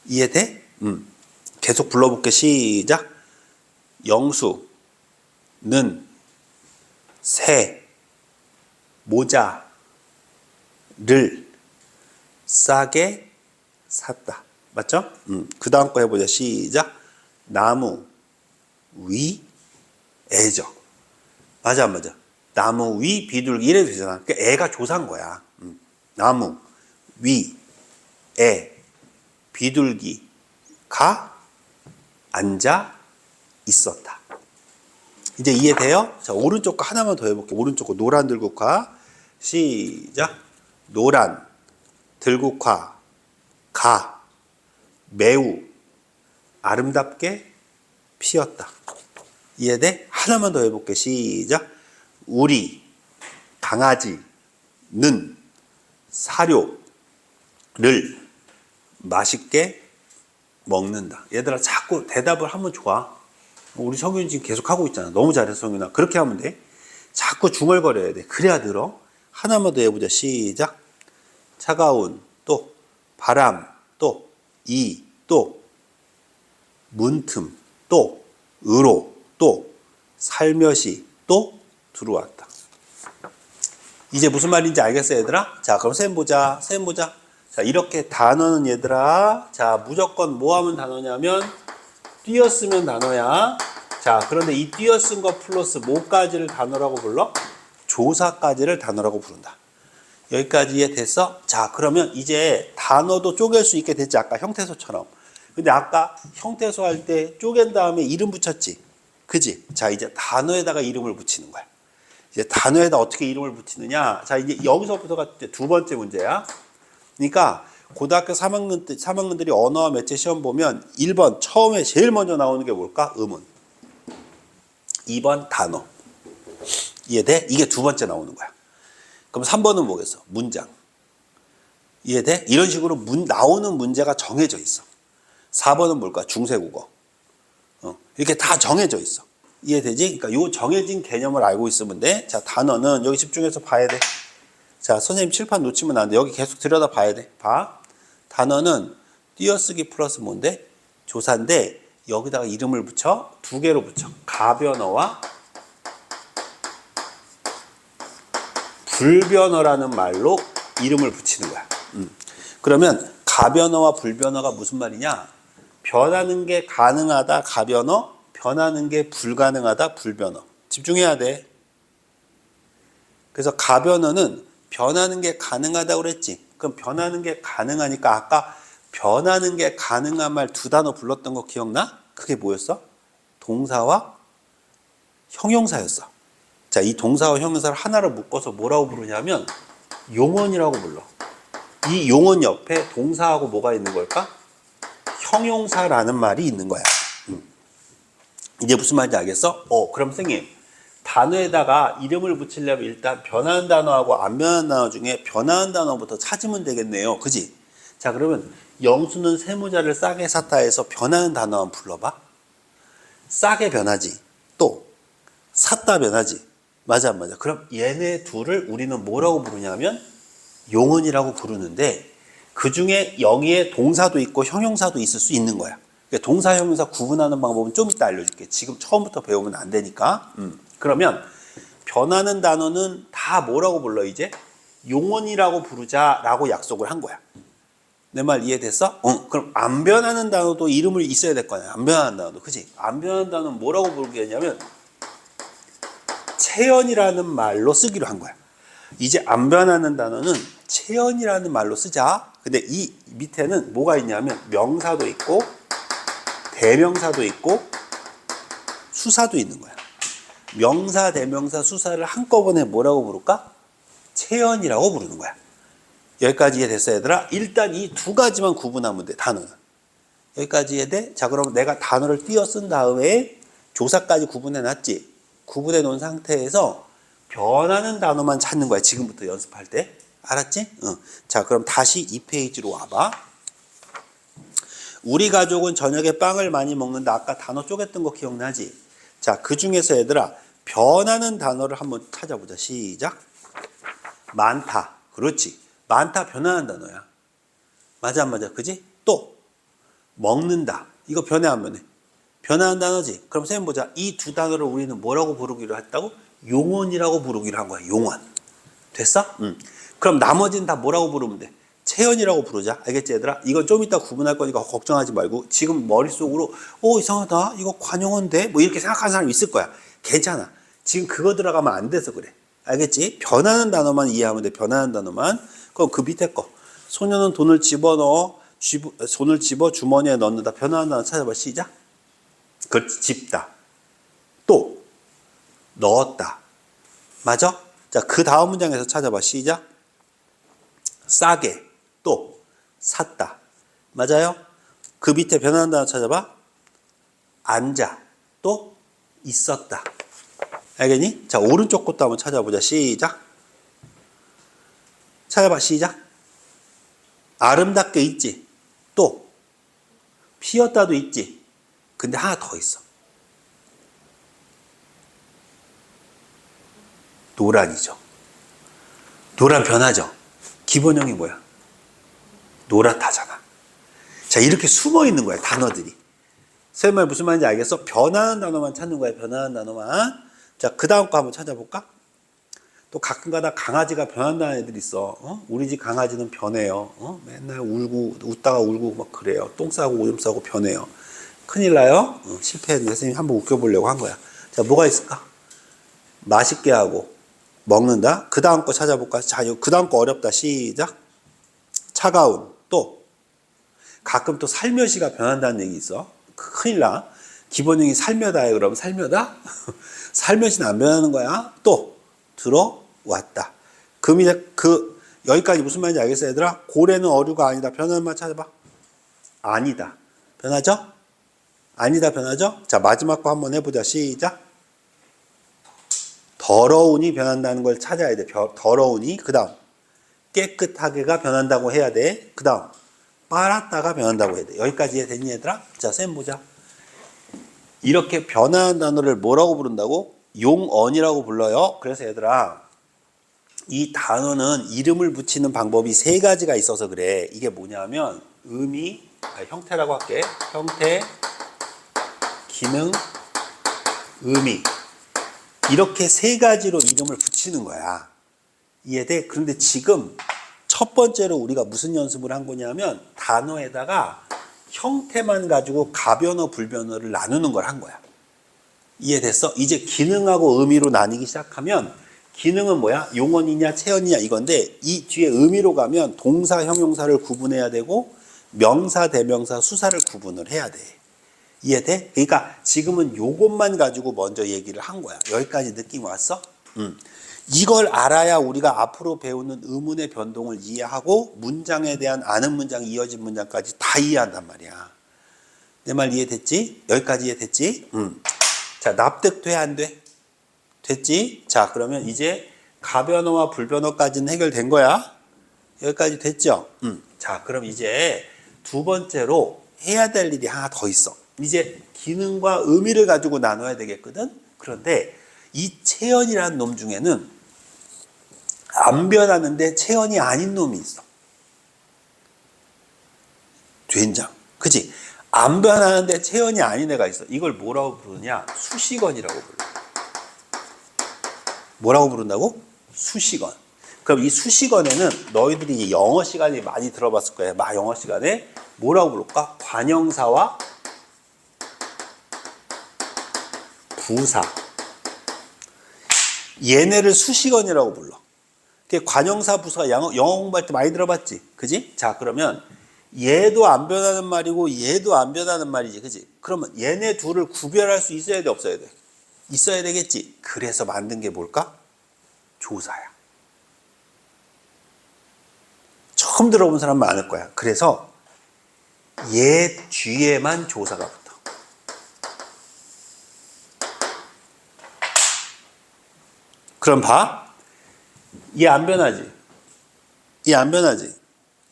이해돼? 계속 불러볼게. 시작. 영수는 새 모자를 싸게 샀다. 맞죠? 그 다음 거 해보자. 시작. 나무 위 애죠. 맞아 안 맞아? 나무 위 비둘기 이래도 되잖아. 그러니까 애가 조사인 거야. 나무 위 애 비둘기가 앉아 있었다. 이제 이해돼요? 자, 오른쪽 거 하나만 더 해볼게. 오른쪽 거 노란 들국화. 시작. 노란 들국화 가 매우 아름답게 피었다. 이해돼? 하나만 더 해볼게. 시작. 우리 강아지는 사료를 맛있게 먹는다. 얘들아 자꾸 대답을 하면 좋아. 우리 성윤이 지금 계속 하고 있잖아. 너무 잘했어 성윤아. 그렇게 하면 돼. 자꾸 중얼거려야 돼. 그래야 늘어. 하나만 더 해보자. 시작. 차가운 또 바람 또 이 또 문틈 또 으로 또 살며시 또 들어왔다. 이제 무슨 말인지 알겠어 얘들아? 자 그럼 셈 보자. 자 이렇게 단어는 얘들아 자 무조건 뭐 하면 단어냐면 띄어쓰면 단어야. 자 그런데 이 띄어쓴 거 플러스 뭐까지를 단어라고 불러? 조사까지를 단어라고 부른다. 여기까지 이해됐어? 자 그러면 이제 단어도 쪼갤 수 있게 됐지. 아까 형태소처럼. 근데 아까 형태소 할 때 쪼갠 다음에 이름 붙였지. 그지? 자 이제 단어에다가 이름을 붙이는 거야. 이제 단어에다 어떻게 이름을 붙이느냐. 자 이제 여기서부터가 두 번째 문제야. 그러니까 고등학교 3학년들이 언어와 매체 시험 보면 1번 처음에 제일 먼저 나오는 게 뭘까? 음은. 2번 단어. 이해돼? 이게 두 번째 나오는 거야. 그럼 3번은 뭐겠어? 문장. 이해돼? 이런 식으로 나오는 문제가 정해져 있어. 4번은 뭘까? 중세국어. 이렇게 다 정해져 있어. 이해되지? 그러니까 요 정해진 개념을 알고 있으면 돼. 자, 단어는 여기 집중해서 봐야 돼. 자, 선생님 칠판 놓치면 안 돼. 여기 계속 들여다 봐야 돼. 봐. 단어는 띄어쓰기 플러스 뭔데? 조사인데 여기다가 이름을 붙여. 두 개로 붙여. 가변어와 불변어라는 말로 이름을 붙이는 거야. 그러면 가변어와 불변어가 무슨 말이냐? 변하는 게 가능하다 가변어, 변하는 게 불가능하다 불변어. 집중해야 돼. 그래서 가변어는 변하는 게 가능하다고 그랬지. 그럼 변하는 게 가능하니까 아까 변하는 게 가능한 말 두 단어 불렀던 거 기억나? 그게 뭐였어? 동사와 형용사였어. 자, 이 동사와 형용사를 하나로 묶어서 뭐라고 부르냐면 용언이라고 불러. 이 용언 옆에 동사하고 뭐가 있는 걸까? 형용사라는 말이 있는 거야. 이제 무슨 말인지 알겠어? 그럼 선생님 단어에다가 이름을 붙이려면 일단 변하는 단어하고 안 변하는 단어 중에 변하는 단어부터 찾으면 되겠네요. 그지? 자 그러면 영수는 세모자를 싸게 샀다 해서 변하는 단어 한번 불러봐. 싸게 변하지. 또 샀다 변하지. 맞아 안 맞아? 그럼 얘네 둘을 우리는 뭐라고 부르냐면 용언이라고 부르는데 그 중에 여기에 동사도 있고 형용사도 있을 수 있는 거야. 그러니까 동사 형용사 구분하는 방법은 좀 이따 알려줄게. 지금 처음부터 배우면 안 되니까. 그러면 변하는 단어는 다 뭐라고 불러 이제? 용언이라고 부르자라고 약속을 한 거야. 내 말 이해됐어? 그럼 안 변하는 단어도 이름을 있어야 될 거야. 안 변하는 단어도. 그치? 안 변하는 단어는 뭐라고 부르겠냐면 체연이라는 말로 쓰기로 한 거야. 이제 안 변하는 단어는 체연이라는 말로 쓰자. 근데 이 밑에는 뭐가 있냐면 명사도 있고 대명사도 있고 수사도 있는 거야. 명사, 대명사, 수사를 한꺼번에 뭐라고 부를까? 체연이라고 부르는 거야. 여기까지 이해됐어, 얘들아? 일단 이 두 가지만 구분하면 돼, 단어는. 여기까지 이해돼? 자, 그럼 내가 단어를 띄어 쓴 다음에 조사까지 구분해 놨지? 구분해 놓은 상태에서 변하는 단어만 찾는 거야, 지금부터 연습할 때. 알았지? 자, 그럼 다시 이 페이지로 와봐. 우리 가족은 저녁에 빵을 많이 먹는다. 아까 단어 쪼갰던 거 기억나지? 자, 그 중에서 얘들아, 변하는 단어를 한번 찾아보자. 시작. 많다. 그렇지. 많다 변하는 단어야. 맞아 안 맞아? 그지? 또 먹는다. 이거 변해 안 변해? 변하는 단어지. 그럼 선생님 보자. 이 두 단어를 우리는 뭐라고 부르기로 했다고? 용언이라고 부르기로 한 거야. 용언. 됐어? 그럼 나머지는 다 뭐라고 부르면 돼? 체연이라고 부르자. 알겠지 얘들아? 이건 좀 이따 구분할 거니까 걱정하지 말고 지금 머릿속으로 이상하다. 이거 관용어인데? 뭐 이렇게 생각하는 사람이 있을 거야. 괜찮아. 지금 그거 들어가면 안 돼서 그래. 알겠지? 변하는 단어만 이해하면 돼. 변하는 단어만. 그럼 그 밑에 거. 소녀는 돈을 손을 집어 주머니에 넣는다. 변하는 단어 찾아봐. 시작. 그렇지. 집다. 또 넣었다. 맞아? 자, 그 다음 문장에서 찾아봐. 시작. 싸게. 또 샀다. 맞아요? 그 밑에 변하는 단어 찾아봐. 앉아. 또 있었다. 알겠니? 자, 오른쪽 것도 한번 찾아보자. 시작. 찾아봐. 시작. 아름답게 있지. 또 피었다도 있지. 근데 하나 더 있어. 노란이죠. 노란 변하죠. 기본형이 뭐야? 노랗다잖아. 자, 이렇게 숨어 있는 거야, 단어들이. 선생님 말 무슨 말인지 알겠어? 변하는 단어만 찾는 거야, 변하는 단어만. 자, 그 다음 거 한번 찾아볼까? 또 가끔가다 강아지가 변한다는 애들 있어. 우리 집 강아지는 변해요. 맨날 울고, 웃다가 울고 막 그래요. 똥 싸고 오줌 싸고 변해요. 큰일 나요? 실패했는데 선생님이 한번 웃겨보려고 한 거야. 자, 뭐가 있을까? 맛있게 하고, 먹는다. 그 다음 거 찾아볼까? 자, 그 다음 거 어렵다. 시작. 차가운. 또 가끔 또 살며시가 변한다는 얘기 있어. 큰일 나. 기본형이 살며다에 그러면 살며다? 살며시는 안 변하는 거야. 또 들어왔다. 그 밑에 여기까지 무슨 말인지 알겠어 얘들아? 고래는 어류가 아니다. 변하는 말 찾아봐. 아니다. 변하죠? 아니다 변하죠? 자, 마지막 거 한번 해보자. 시작. 더러우니 변한다는 걸 찾아야 돼. 더러우니. 그 다음 깨끗하게가 변한다고 해야 돼. 그 다음 빨았다가 변한다고 해야 돼. 여기까지 됐니 얘들아? 자, 쌤 보자. 이렇게 변화한 단어를 뭐라고 부른다고? 용언이라고 불러요. 그래서 얘들아, 이 단어는 이름을 붙이는 방법이 세 가지가 있어서 그래. 이게 뭐냐면 의미, 형태라고 할게. 형태, 기능, 의미. 이렇게 세 가지로 이름을 붙이는 거야. 이해돼? 그런데 지금 첫 번째로 우리가 무슨 연습을 한 거냐면 단어에다가 형태만 가지고 가변어, 불변어를 나누는 걸 한 거야. 이해됐어? 이제 기능하고 의미로 나뉘기 시작하면 기능은 뭐야? 용언이냐 체언이냐 이건데 이 뒤에 의미로 가면 동사, 형용사를 구분해야 되고 명사, 대명사, 수사를 구분을 해야 돼. 이해돼? 그러니까 지금은 요것만 가지고 먼저 얘기를 한 거야. 여기까지 느낌 왔어? 이걸 알아야 우리가 앞으로 배우는 의문의 변동을 이해하고 문장에 대한 아는 문장, 이어진 문장까지 다 이해한단 말이야. 내 말 이해됐지? 여기까지 이해됐지? 자, 납득돼 안 돼? 됐지? 자, 그러면 이제 가변어와 불변어까지는 해결된 거야. 여기까지 됐죠? 자, 그럼 이제 두 번째로 해야 될 일이 하나 더 있어. 이제 기능과 의미를 가지고 나눠야 되겠거든? 그런데 이 체연이라는 놈 중에는 안 변하는데 체연이 아닌 놈이 있어. 된장. 그치? 안 변하는데 체연이 아닌 애가 있어. 이걸 뭐라고 부르냐? 수식어이라고 불러. 뭐라고 부른다고? 수식어. 그럼 이 수식어에는 너희들이 이제 영어 시간에 많이 들어봤을 거야. 영어 시간에 뭐라고 부를까? 관형사와 부사. 얘네를 수식어이라고 불러. 그게 관형사, 부사가 영어 공부할 때 많이 들어봤지? 그지? 자, 그러면 얘도 안 변하는 말이고 얘도 안 변하는 말이지. 그지? 그러면 얘네 둘을 구별할 수 있어야 돼, 없어야 돼? 있어야 되겠지. 그래서 만든 게 뭘까? 조사야. 처음 들어본 사람 많을 거야. 그래서 얘 뒤에만 조사가 붙어. 그럼 봐. 얘 안 변하지? 얘 안 변하지?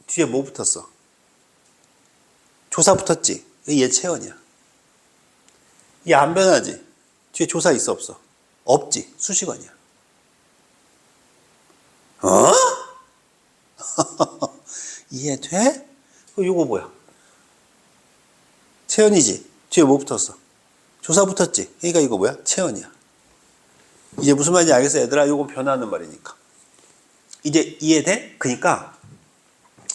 뒤에 뭐 붙었어? 조사 붙었지? 얘 체언이야. 얘 안 변하지? 뒤에 조사 있어, 없어? 없지. 수식어이야. 어? 이해돼? 요거 뭐야? 체언이지? 뒤에 뭐 붙었어? 조사 붙었지? 그러니까 이거 뭐야? 체언이야. 이제 무슨 말인지 알겠어, 얘들아? 요건 변하는 말이니까. 이제 이해돼? 그러니까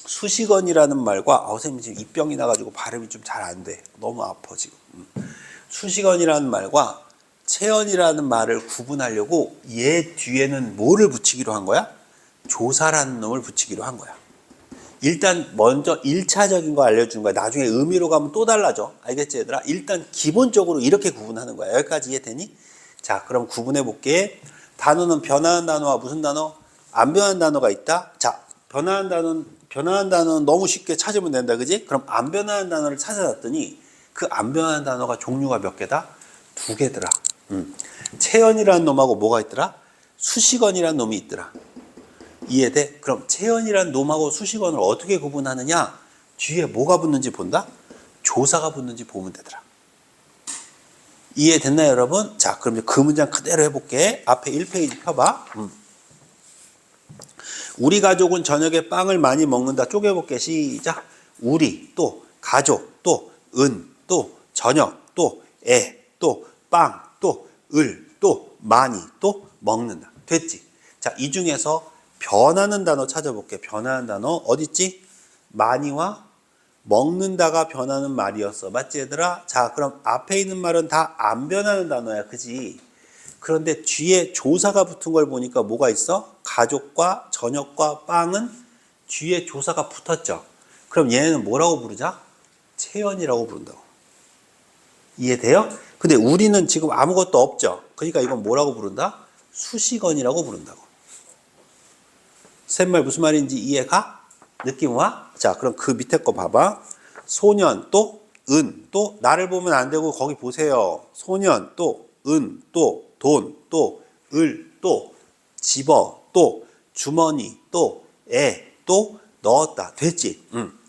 수식어이라는 말과 선생님 지금 입병이 나가지고 발음이 좀 잘 안 돼. 너무 아파 지금. 수식어이라는 말과 체언이라는 말을 구분하려고 얘 뒤에는 뭐를 붙이기로 한 거야? 조사라는 놈을 붙이기로 한 거야. 일단 먼저 1차적인 거 알려주는 거야. 나중에 의미로 가면 또 달라져. 알겠지 얘들아? 일단 기본적으로 이렇게 구분하는 거야. 여기까지 이해되니? 자, 그럼 구분해 볼게. 단어는 변화하는 단어와 무슨 단어? 안 변하는 단어가 있다. 자, 변화하는 단어는 너무 쉽게 찾으면 된다. 그지? 그럼 안 변하는 단어를 찾아놨더니 그 안 변하는 단어가 종류가 몇 개다? 2개더라. 체언이라는 놈하고 뭐가 있더라? 수식어이라는 놈이 있더라. 이해돼? 그럼 체언이라는 놈하고 수식어를 어떻게 구분하느냐? 뒤에 뭐가 붙는지 본다? 조사가 붙는지 보면 되더라. 이해됐나요, 여러분? 자, 그럼 이제 그 문장 그대로 해볼게. 앞에 1페이지 펴봐. 우리 가족은 저녁에 빵을 많이 먹는다. 쪼개볼게. 시작. 우리, 또 가족, 또 또 저녁, 또 또 빵, 또 또 많이, 또 먹는다. 됐지? 자, 이 중에서 변하는 단어 찾아볼게. 변하는 단어 어딨지? 많이와 먹는다가 변하는 말이었어. 맞지 얘들아? 자, 그럼 앞에 있는 말은 다 안 변하는 단어야. 그지? 그런데 뒤에 조사가 붙은 걸 보니까 뭐가 있어? 가족과 저녁과 빵은 뒤에 조사가 붙었죠. 그럼 얘는 뭐라고 부르자? 체언이라고 부른다고. 이해돼요? 근데 우리는 지금 아무것도 없죠. 그러니까 이건 뭐라고 부른다? 수식어이라고 부른다고. 셋말 무슨 말인지 이해가? 느낌 와? 자, 그럼 그 밑에 거 봐봐. 소년, 또 나를 보면 안 되고 거기 보세요. 소년, 또 돈, 또 또 집어, 또 주머니, 또 넣었다. 됐지?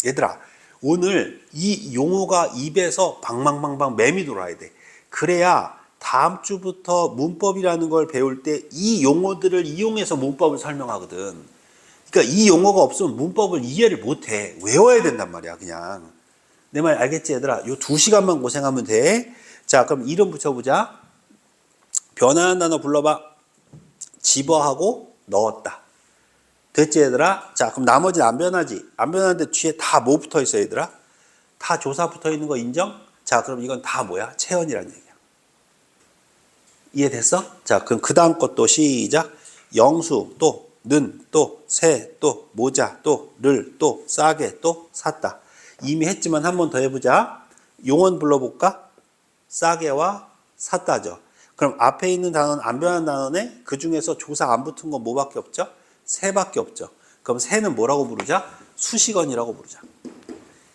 얘들아, 오늘 이 용어가 입에서 방방방방 맴이 돌아야 돼. 그래야 다음 주부터 문법이라는 걸 배울 때 이 용어들을 이용해서 문법을 설명하거든. 그러니까 이 용어가 없으면 문법을 이해를 못해. 외워야 된단 말이야, 그냥. 내 말 알겠지, 얘들아? 요 2시간만 고생하면 돼. 자, 그럼 이름 붙여보자. 변화한 단어 불러봐. 집어하고 넣었다. 됐지, 얘들아? 자, 그럼 나머지는 안 변하지? 안 변하는데 뒤에 다 뭐 붙어 있어, 얘들아? 다 조사 붙어 있는 거 인정? 자, 그럼 이건 다 뭐야? 체언이라는 얘기야. 이해됐어? 자, 그럼 그 다음 것도 시작. 영수, 또 새, 또 모자, 또 싸게, 또 샀다. 이미 했지만 한 번 더 해보자. 용언 불러볼까? 싸게와 샀다죠. 그럼 앞에 있는 단어는 안 변한 단어네? 그 중에서 조사 안 붙은 건 뭐밖에 없죠? 새밖에 없죠. 그럼 새는 뭐라고 부르자? 수식어이라고 부르자.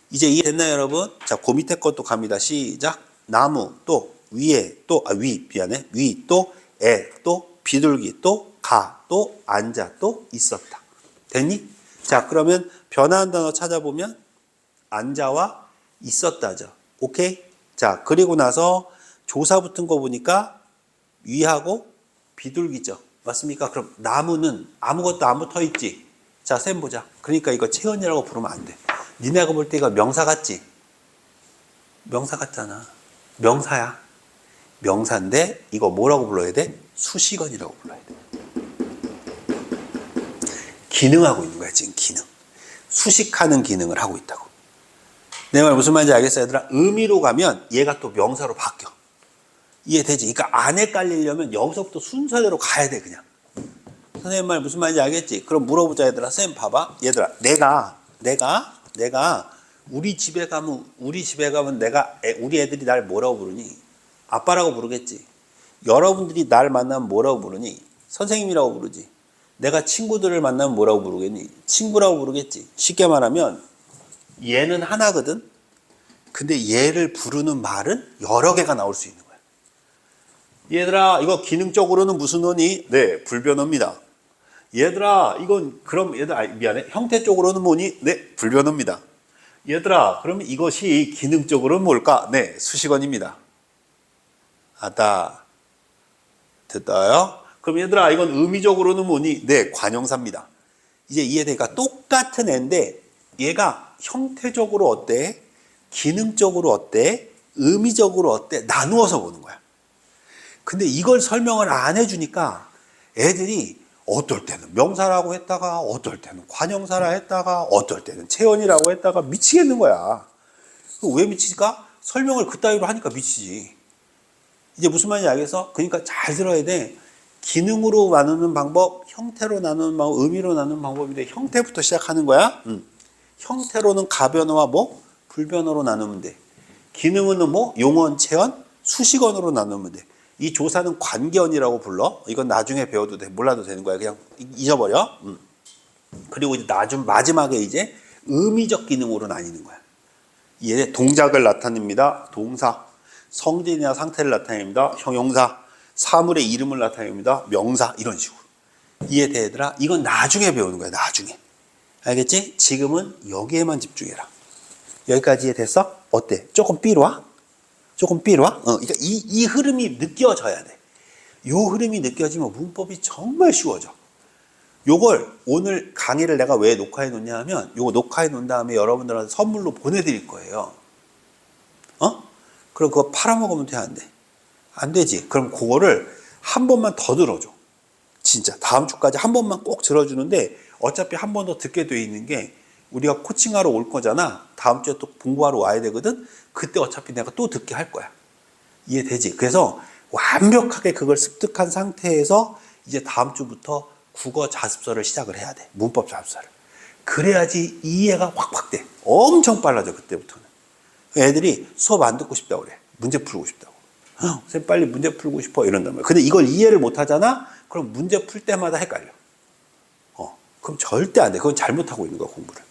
이제 이해됐나요, 여러분? 자, 그 밑에 것도 갑니다. 시작. 나무, 또 위에, 또 위, 또 또 비둘기, 또 또 앉아, 또 있었다. 됐니? 자, 그러면 변화한 단어 찾아보면 앉아와 있었다죠. 오케이? 자, 그리고 나서 조사 붙은 거 보니까 위하고 비둘기죠. 맞습니까? 그럼 나무는 아무것도 안 붙어 있지. 자, 쌤 보자. 그러니까 이거 체언이라고 부르면 안 돼. 니네가 볼 때 이거 명사 같지? 명사 같잖아. 명사야. 명사인데 이거 뭐라고 불러야 돼? 수식어이라고 불러야 돼. 기능하고 있는 거야, 지금 기능. 수식하는 기능을 하고 있다고. 내 말 무슨 말인지 알겠어, 얘들아? 의미로 가면 얘가 또 명사로 바뀌어. 이해되지? 그러니까 안 헷갈리려면 여기서부터 순서대로 가야 돼, 그냥. 선생님 말 무슨 말인지 알겠지? 그럼 물어보자, 얘들아. 선생님 봐봐. 얘들아, 내가 우리 집에 가면 우리 애들이 날 뭐라고 부르니? 아빠라고 부르겠지. 여러분들이 날 만나면 뭐라고 부르니? 선생님이라고 부르지. 내가 친구들을 만나면 뭐라고 부르겠니? 친구라고 부르겠지. 쉽게 말하면 얘는 하나거든. 근데 얘를 부르는 말은 여러 개가 나올 수 있는 거야. 얘들아, 이거 기능적으로는 무슨 어니? 네, 불변어입니다. 얘들아, 이건 그럼 얘들아, 미안해. 형태적으로는 뭐니? 네, 불변어입니다. 얘들아, 그러면 이것이 기능적으로는 뭘까? 네, 수식어입니다. 아다. 됐다요? 그럼 얘들아, 이건 의미적으로는 뭐니? 네, 관형사입니다. 이제 이해되니까 똑같은 애인데 얘가 형태적으로 어때? 기능적으로 어때? 의미적으로 어때? 나누어서 보는 거야. 근데 이걸 설명을 안 해주니까 애들이 어떨 때는 명사라고 했다가 어떨 때는 관형사라 했다가 어떨 때는 체언이라고 했다가 미치겠는 거야. 왜 미치까? 설명을 그따위로 하니까 미치지. 이제 무슨 말인지 알겠어? 그러니까 잘 들어야 돼. 기능으로 나누는 방법, 형태로 나누는 방법, 의미로 나누는 방법인데 형태부터 시작하는 거야. 형태로는 가변어와 뭐? 불변어로 나누면 돼. 기능은 뭐? 용언, 체언, 수식언으로 나누면 돼. 이 조사는 관계언이라고 불러. 이건 나중에 배워도 돼. 몰라도 되는 거야. 그냥 잊어버려. 그리고 이제 마지막에 이제 의미적 기능으로 나뉘는 거야. 얘 동작을 나타냅니다. 동사. 성질이나 상태를 나타냅니다. 형용사. 사물의 이름을 나타냅니다. 명사. 이런 식으로. 이해돼, 얘들아? 이건 나중에 배우는 거야. 나중에. 알겠지? 지금은 여기에만 집중해라. 여기까지 이해됐어? 어때? 조금 삐로와? 조금 삐로와? 그러니까 이 흐름이 느껴져야 돼. 이 흐름이 느껴지면 문법이 정말 쉬워져. 요걸 오늘 강의를 내가 왜 녹화해 놓냐 하면 요거 녹화해 놓은 다음에 여러분들한테 선물로 보내드릴 거예요. 그럼 그거 팔아먹으면 돼, 안 돼? 안 되지. 그럼 그거를 한 번만 더 들어줘. 진짜 다음 주까지 한 번만 꼭 들어주는데 어차피 한 번 더 듣게 돼 있는 게 우리가 코칭하러 올 거잖아. 다음 주에 또 공부하러 와야 되거든. 그때 어차피 내가 또 듣게 할 거야. 이해되지? 그래서 완벽하게 그걸 습득한 상태에서 이제 다음 주부터 국어 자습서를 시작을 해야 돼. 문법 자습서를. 그래야지 이해가 확 돼. 엄청 빨라져, 그때부터는. 애들이 수업 안 듣고 싶다고 그래. 문제 풀고 싶다고. 선생님 빨리 문제 풀고 싶어 이런단 말이야. 근데 이걸 이해를 못 하잖아? 그럼 문제 풀 때마다 헷갈려. 그럼 절대 안 돼. 그건 잘못하고 있는 거야, 공부를.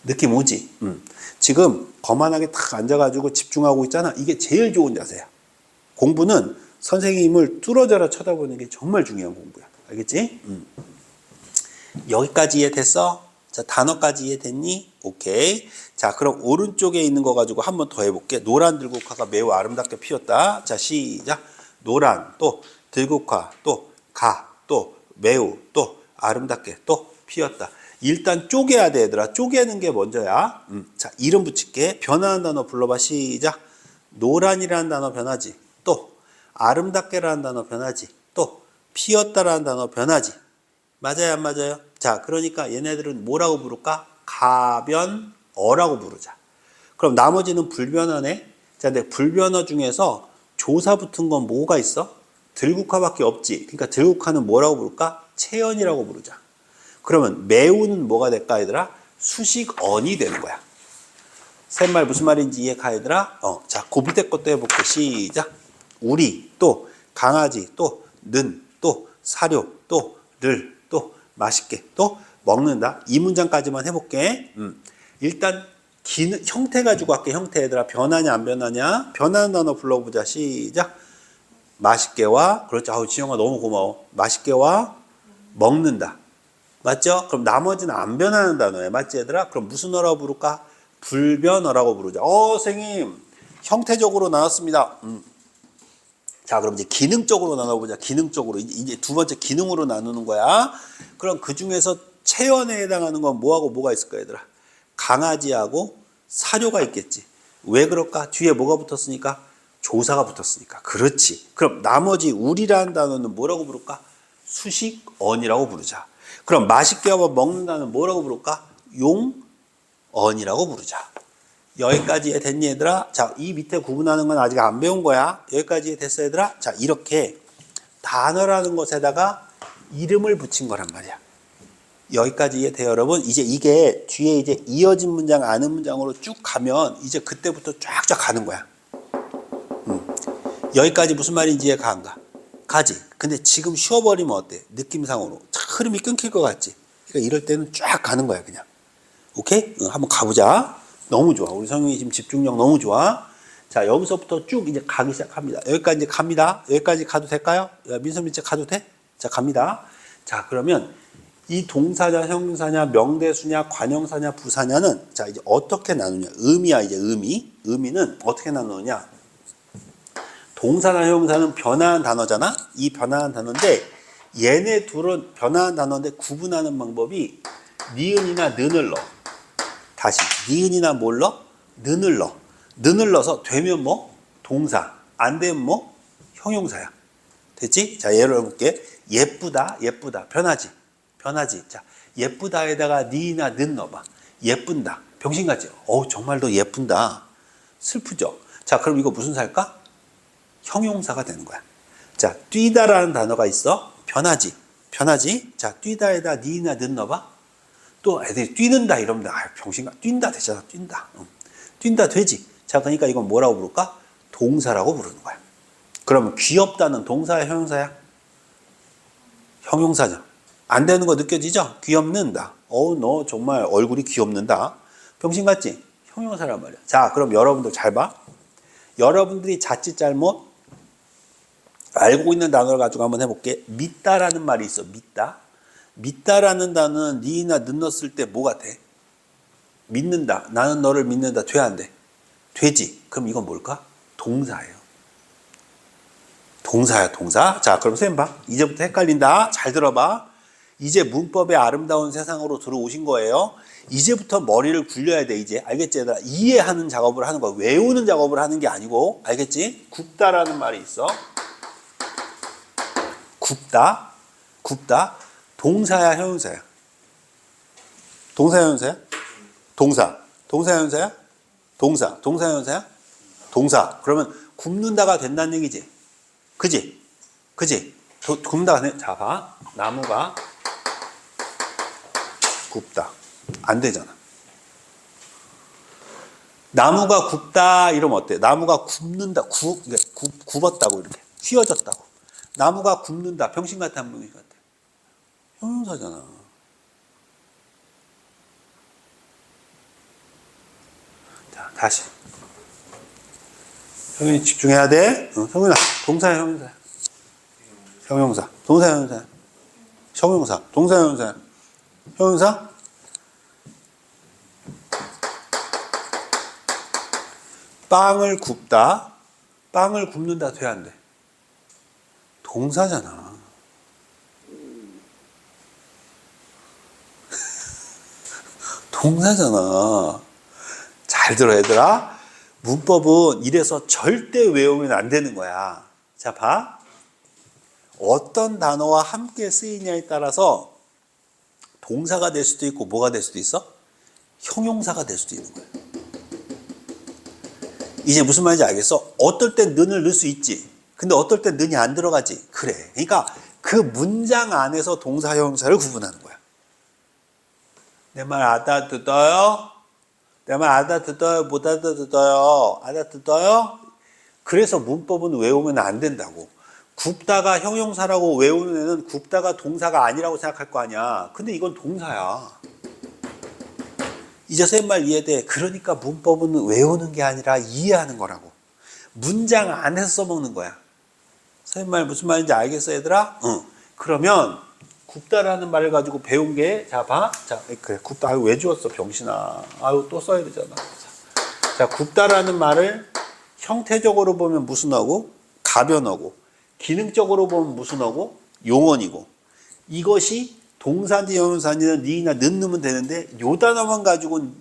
느낌 오지? 지금 거만하게 탁 앉아가지고 집중하고 있잖아. 이게 제일 좋은 자세야. 공부는 선생님을 뚫어져라 쳐다보는 게 정말 중요한 공부야. 알겠지? 여기까지 이해됐어? 자, 단어까지 이해됐니? 오케이. 자, 그럼 오른쪽에 있는 거 가지고 한 번 더 해볼게. 노란 들국화가 매우 아름답게 피었다. 자, 시작. 노란, 또 들국화, 또 가, 또 매우, 또 아름답게, 또 피었다. 일단 쪼개야 돼, 얘들아. 쪼개는 게 먼저야. 자, 이름 붙일게. 변화하는 단어 불러봐. 시작. 노란이라는 단어 변하지. 또 아름답게라는 단어 변하지. 또 피었다라는 단어 변하지. 맞아요, 안 맞아요? 자, 그러니까 얘네들은 뭐라고 부를까? 가변어라고 부르자. 그럼 나머지는 불변어네. 자, 근데 불변어 중에서 조사 붙은 건 뭐가 있어? 들국화밖에 없지. 그러니까 들국화는 뭐라고 부를까? 체언이라고 부르자. 그러면 매우는 뭐가 될까, 얘들아? 수식언이 되는 거야. 셋말 무슨 말인지 이해가, 얘들아? 자, 고불대 것도 해볼게. 시작. 우리, 또 강아지, 또 는, 또 사료, 또 를, 또 맛있게, 또 먹는다. 이 문장까지만 해볼게. 일단 기능, 형태 가지고 할게. 형태, 얘들아. 변하냐 안 변하냐? 변하는 단어 불러보자. 시작. 맛있게와, 그렇죠. 아우, 지영아 너무 고마워. 맛있게와 먹는다. 맞죠? 그럼 나머지는 안 변하는 단어예요. 맞지, 얘들아? 그럼 무슨 어라고 부를까? 불변어라고 부르자. 선생님, 형태적으로 나눴습니다. 자, 그럼 이제 기능적으로 나눠보자. 기능적으로. 이제 두 번째 기능으로 나누는 거야. 그럼 그 중에서 체언에 해당하는 건 뭐하고 뭐가 있을까, 얘들아? 강아지하고 사료가 있겠지. 왜 그럴까? 뒤에 뭐가 붙었으니까? 조사가 붙었으니까. 그렇지. 그럼 나머지 우리라는 단어는 뭐라고 부를까? 수식언이라고 부르자. 그럼 맛있게 한번 먹는다는 뭐라고 부를까? 용언이라고 부르자. 여기까지 됐니 얘들아? 자, 이 밑에 구분하는 건 아직 안 배운 거야. 여기까지 됐어 얘들아? 자, 이렇게 단어라는 것에다가 이름을 붙인 거란 말이야. 여기까지 이해돼요 여러분? 이제 이게 뒤에 이제 이어진 문장 아는 문장으로 쭉 가면 이제 그때부터 쫙쫙 가는 거야. 여기까지 무슨 말인지 이해가 안 가? 가지. 근데 지금 쉬어버리면 어때? 느낌상으로 흐름이 끊길 것 같지? 그러니까 이럴 때는 쫙 가는 거야 그냥. 오케이? 한번 가보자. 너무 좋아. 우리 성윤이 지금 집중력 너무 좋아. 자, 여기서부터 쭉 이제 가기 시작합니다. 여기까지 이제 갑니다. 여기까지 가도 될까요? 민선 이제 가도 돼? 자, 갑니다. 자, 그러면 이 동사냐, 형용사냐, 명대수냐, 관형사냐, 부사냐는 자, 이제 어떻게 나누냐? 의미야, 이제 의미. 의미는 어떻게 나누느냐? 동사나 형용사는 변화한 단어잖아? 이 변화한 단어인데 얘네 둘은 변화한 단어인데 구분하는 방법이 니은이나 는을 넣어. 다시 니은이나 뭘 넣어? 는을 넣어. 는을 넣어서 되면 뭐? 동사. 안 되면 뭐? 형용사야. 됐지? 자, 예를 들어볼게. 예쁘다, 예쁘다. 변하지? 변하지? 자, 예쁘다에다가 니나 는 넣어봐. 예쁜다. 병신같지? 정말 너 예쁜다. 슬프죠? 자, 그럼 이거 무슨 사일까? 형용사가 되는 거야. 자, 뛰다라는 단어가 있어. 변하지? 변하지? 자, 뛰다에다 니나 는 넣어봐. 또 애들이 뛰는다 이러면 병신같 뛴다 되잖아. 뛴다. 뛴다 되지? 자, 그러니까 이건 뭐라고 부를까? 동사라고 부르는 거야. 그러면 귀엽다는 동사야, 형용사야? 형용사죠. 안 되는 거 느껴지죠? 귀엽는다. 너 정말 얼굴이 귀엽는다. 병신 같지? 형용사란 말이야. 자, 그럼 여러분들 잘 봐. 여러분들이 자칫 잘못 알고 있는 단어를 가지고 한번 해볼게. 믿다라는 말이 있어. 믿다. 믿다라는 단어는 니나 는 넣었을 때 뭐가 돼? 믿는다. 나는 너를 믿는다. 돼, 안 돼? 되지. 그럼 이건 뭘까? 동사예요. 동사야, 동사. 자, 그럼 쌤 봐. 이제부터 헷갈린다. 잘 들어봐. 이제 문법의 아름다운 세상으로 들어오신 거예요. 이제부터 머리를 굴려야 돼, 이제. 알겠지, 얘들아? 이해하는 작업을 하는 거야. 외우는 작업을 하는 게 아니고. 알겠지? 굽다라는 말이 있어. 굽다. 굽다. 동사야, 형용사야? 동사야, 형용사야? 동사. 동사야, 형용사야? 동사. 동사야, 형용사야? 동사. 그러면 굽는다가 된다는 얘기지. 그지? 그지? 굽는다가 된. 자, 봐. 나무가 굽다. 안 되잖아. 나무가 굽다 이러면 어때? 나무가 굽는다. 굽었다고 이렇게. 휘어졌다고. 나무가 굽는다. 병신 같아, 안 병신 같아? 형용사잖아. 자, 다시. 성윤이 집중해야 돼. 성윤아, 동사야, 형용사야? 형용사. 동사야, 형용사야? 형용사. 동사야, 형용사야? 형용사? 빵을 굽다. 빵을 굽는다. 돼, 안 돼? 동사잖아. 동사잖아. 잘 들어, 얘들아. 문법은 이래서 절대 외우면 안 되는 거야. 자, 봐. 어떤 단어와 함께 쓰이냐에 따라서 동사가 될 수도 있고 뭐가 될 수도 있어? 형용사가 될 수도 있는 거야. 이제 무슨 말인지 알겠어? 어떨 땐 는을 넣을 수 있지. 근데 어떨 땐 는이 안 들어가지. 그래. 그러니까 그 문장 안에서 동사, 형용사를 구분하는 거야. 내 말 알아듣어요? 내 말 알아듣어요? 못 알아듣어요? 알아듣어요? 그래서 문법은 외우면 안 된다고. 굽다가 형용사라고 외우는 애는 굽다가 동사가 아니라고 생각할 거 아니야. 근데 이건 동사야. 이제 쌤 말 이해돼. 그러니까 문법은 외우는 게 아니라 이해하는 거라고. 문장 안에서 써먹는 거야. 쌤 말 무슨 말인지 알겠어, 얘들아? 응. 그러면 굽다라는 말을 가지고 배운 게, 자, 봐. 자, 그래. 굽다. 아유, 왜 주웠어, 병신아. 아유, 또 써야 되잖아. 자, 굽다라는 말을 형태적으로 보면 무슨 어고? 가변어고. 기능적으로 보면 무슨 어고? 용언이고. 이것이 동사인지 형용사인지는 니나 는 넣으면 되는데 요 단어만 가지고는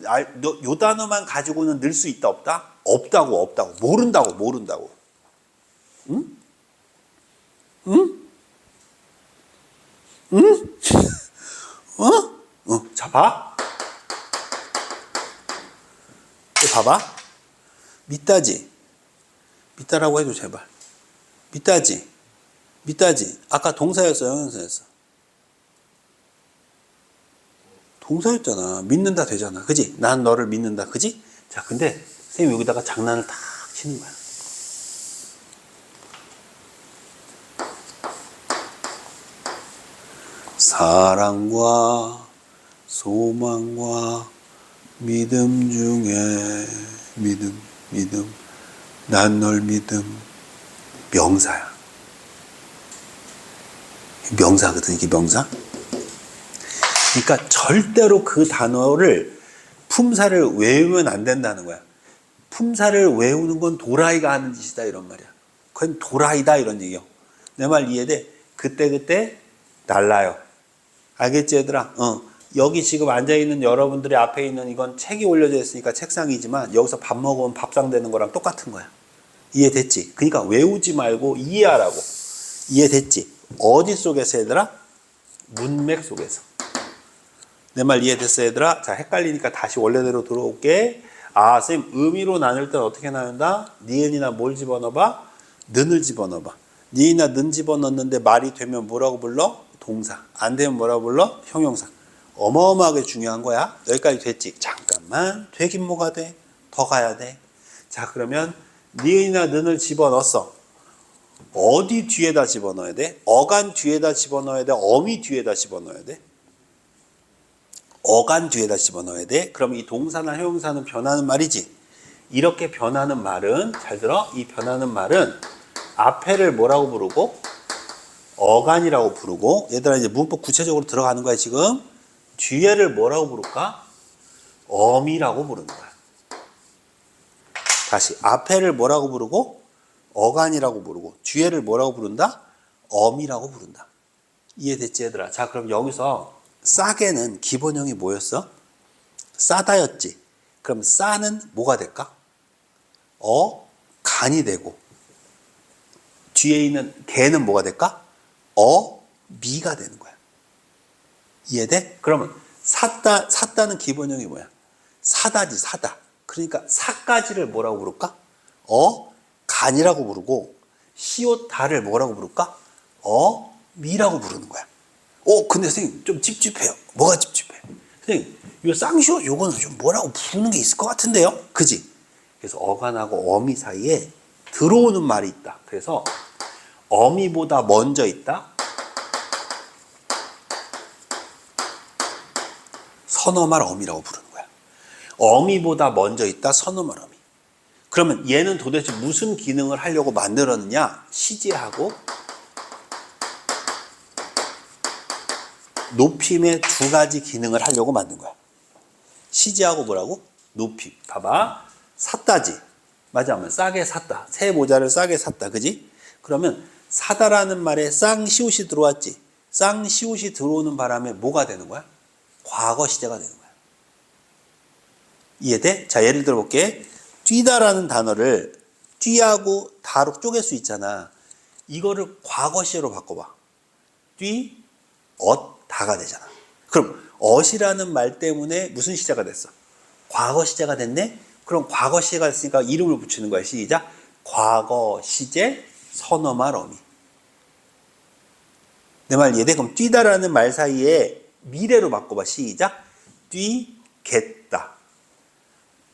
요 단어만 가지고는 넣을 수 있다 없다? 없다고. 모른다고. 응? 응? 자, 봐. 봐봐. 믿다지. 믿다라고 해도 제발. 믿다지. 믿다지. 아까 동사였어, 형용사였어? 동사였잖아. 믿는다 되잖아. 그지? 난 너를 믿는다. 그지? 자, 근데 선생님 여기다가 장난을 탁 치는 거야. 사랑과 소망과 믿음 중에 믿음 난 널 믿음 명사야. 명사거든 이게 명사. 그러니까 절대로 그 단어를 품사를 외우면 안 된다는 거야. 품사를 외우는 건 도라이가 하는 짓이다 이런 말이야. 그건 도라이다 이런 얘기요. 내 말 이해돼? 그때 달라요. 알겠지 얘들아? 여기 지금 앉아있는 여러분들의 앞에 있는 이건 책이 올려져 있으니까 책상이지만 여기서 밥 먹으면 밥상 되는 거랑 똑같은 거야. 이해됐지? 그러니까 외우지 말고 이해하라고. 이해됐지? 어디 속에서 얘들아? 문맥 속에서. 내 말 이해됐어 얘들아? 자, 헷갈리니까 다시 원래대로 들어올게. 아, 선생님 의미로 나눌 땐 어떻게 나눈다? 니은이나 뭘 집어넣어봐? 는을 집어넣어봐. 니은이나 는 집어넣는데 말이 되면 뭐라고 불러? 동사. 안 되면 뭐라고 불러? 형용사. 어마어마하게 중요한 거야. 여기까지 됐지? 잠깐만. 되긴 뭐가 돼? 더 가야 돼. 자, 그러면 니은이나 는을 집어넣었어. 어디 뒤에다 집어넣어야 돼? 어간 뒤에다 집어넣어야 돼? 어미 뒤에다 집어넣어야 돼? 어간 뒤에다 집어넣어야 돼? 그럼 이 동사나 형용사는 변하는 말이지. 이렇게 변하는 말은, 잘 들어? 이 변하는 말은 앞에를 뭐라고 부르고? 어간이라고 부르고. 얘들아 이제 문법 구체적으로 들어가는 거야 지금. 뒤에를 뭐라고 부를까? 어미라고 부르는 거야. 다시 앞에를 뭐라고 부르고? 어간이라고 부르고. 뒤에를 뭐라고 부른다? 어미라고 부른다. 이해됐지 얘들아? 자, 그럼 여기서 싸게는 기본형이 뭐였어? 싸다였지. 그럼 싸는 뭐가 될까? 간이 되고. 뒤에 있는 개는 뭐가 될까? 미가 되는 거야. 이해돼? 그러면 샀다는 기본형이 뭐야? 사다지, 사다. 그러니까 사까지를 뭐라고 부를까? 간이라고 부르고, 시옷다를 뭐라고 부를까? 미라고 부르는 거야. 근데 선생님 좀 찝찝해요. 뭐가 찝찝해? 선생님, 이 쌍시옷 요거는 좀 뭐라고 부르는 게 있을 것 같은데요? 그지? 그래서 어간하고 어미 사이에 들어오는 말이 있다. 그래서 어미보다 먼저 있다. 선어말 어미라고 부르는 거야. 어미보다 먼저 있다. 선어말 어미. 그러면 얘는 도대체 무슨 기능을 하려고 만들었느냐? 시제하고 높임의 두 가지 기능을 하려고 만든 거야. 시제하고 뭐라고? 높임. 봐봐. 샀다지. 맞아. 싸게 샀다. 새 모자를 싸게 샀다. 그지? 그러면 사다라는 말에 쌍시옷이 들어왔지. 쌍시옷이 들어오는 바람에 뭐가 되는 거야? 과거 시제가 되는 거야. 이해돼? 자, 예를 들어 볼게. 뛰다라는 단어를 뛰하고 다로 쪼갤 수 있잖아. 이거를 과거 시제로 바꿔봐. 다가 되잖아. 그럼 이라는 말 때문에 무슨 시제가 됐어? 과거 시제가 됐네? 그럼 과거 시제가 됐으니까 이름을 붙이는 거야. 시작. 과거 시제 선어말 어미. 내 말 이해돼? 그럼 뛰다라는 말 사이에 미래로 바꿔봐. 시작. 뛰겠다.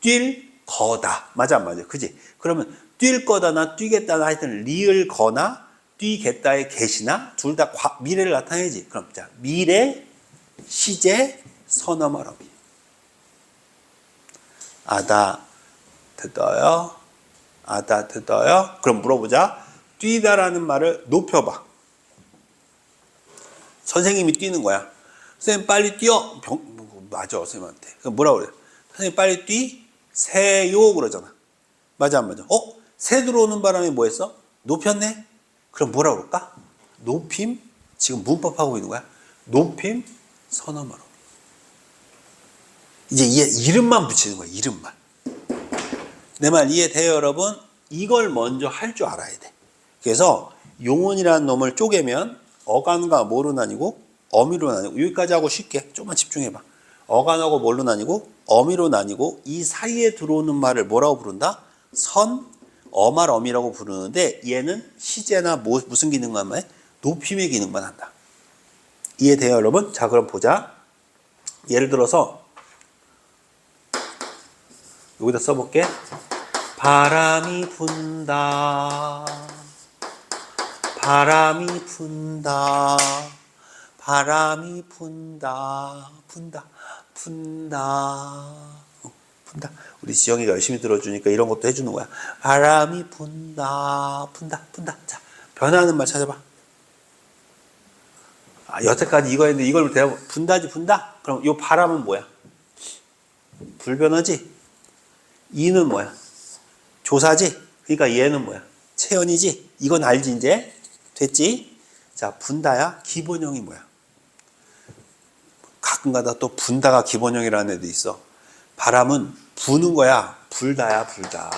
뛸 거다. 맞아 안 맞아? 그지? 그러면 뛸 거다나 뛰겠다나 하여튼 리을 거나 뛰겠다의 get이나 둘 다 미래를 나타내지. 그럼 자, 미래 시제 선어말 어미. 아다 듣어요? 아다 듣어요? 그럼 물어보자. 뛰다라는 말을 높여봐. 선생님이 뛰는 거야. 선생님 빨리 뛰어. 맞아 선생님한테. 그럼 뭐라고 그래? 선생님 빨리 뛰세요 그러잖아. 맞아 안 맞아? 새 들어오는 바람에 뭐 했어? 높였네? 그럼 뭐라고 그럴까? 높임? 지금 문법하고 있는 거야. 높임 선어말 어미. 이제 이름만 붙이는 거야. 이름만. 내 말 이해돼요 여러분? 이걸 먼저 할 줄 알아야 돼. 그래서 용언이라는 놈을 쪼개면 어간과 뭐로 나뉘고 어미로 나뉘고, 여기까지 하고 쉽게 좀만 집중해봐. 어간하고 뭘로 나뉘고 어미로 나뉘고 이 사이에 들어오는 말을 뭐라고 부른다? 선, 어말, 어미라고 부르는데 얘는 시제나 무슨 기능만 해? 높임의 기능만 한다. 이해돼요, 여러분? 자, 그럼 보자. 예를 들어서 여기다 써볼게. 바람이 분다. 바람이 분다. 바람이 분다. 분다. 분다. 분다. 우리 지영이가 열심히 들어주니까 이런 것도 해주는 거야. 바람이 분다. 분다. 분다. 자, 변하는 말 찾아봐. 여태까지 이거 했는데 이걸 대답, 분다지, 분다? 그럼 이 바람은 뭐야? 불변하지? 이는 뭐야? 조사지? 그러니까 얘는 뭐야? 체연이지? 이건 알지, 이제? 됐지? 자, 분다야? 기본형이 뭐야? 가끔가다 또 분다가 기본형이라는 애도 있어. 바람은 부는 거야? 불다야, 불다.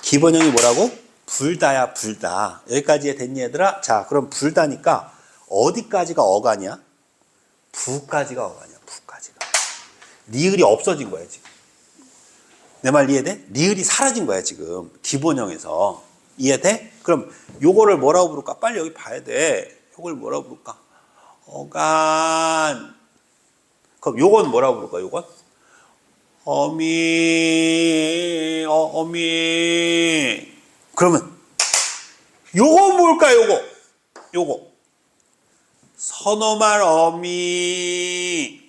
기본형이 뭐라고? 불다야, 불다. 여기까지 됐니, 얘들아? 자, 그럼 불다니까 어디까지가 어간이야? 부까지가 어간이야, 부까지가. 리을이 없어진 거야, 지금. 내 말 이해돼? 리을이 사라진 거야, 지금. 기본형에서. 이해돼? 그럼 요거를 뭐라고 부를까? 빨리 여기 봐야 돼. 요걸 뭐라고 부를까? 어간. 그럼 요건 뭐라고 부를까, 요건? 어미, 어미. 그러면 요거 뭘까, 요거? 요거. 선어말 어미.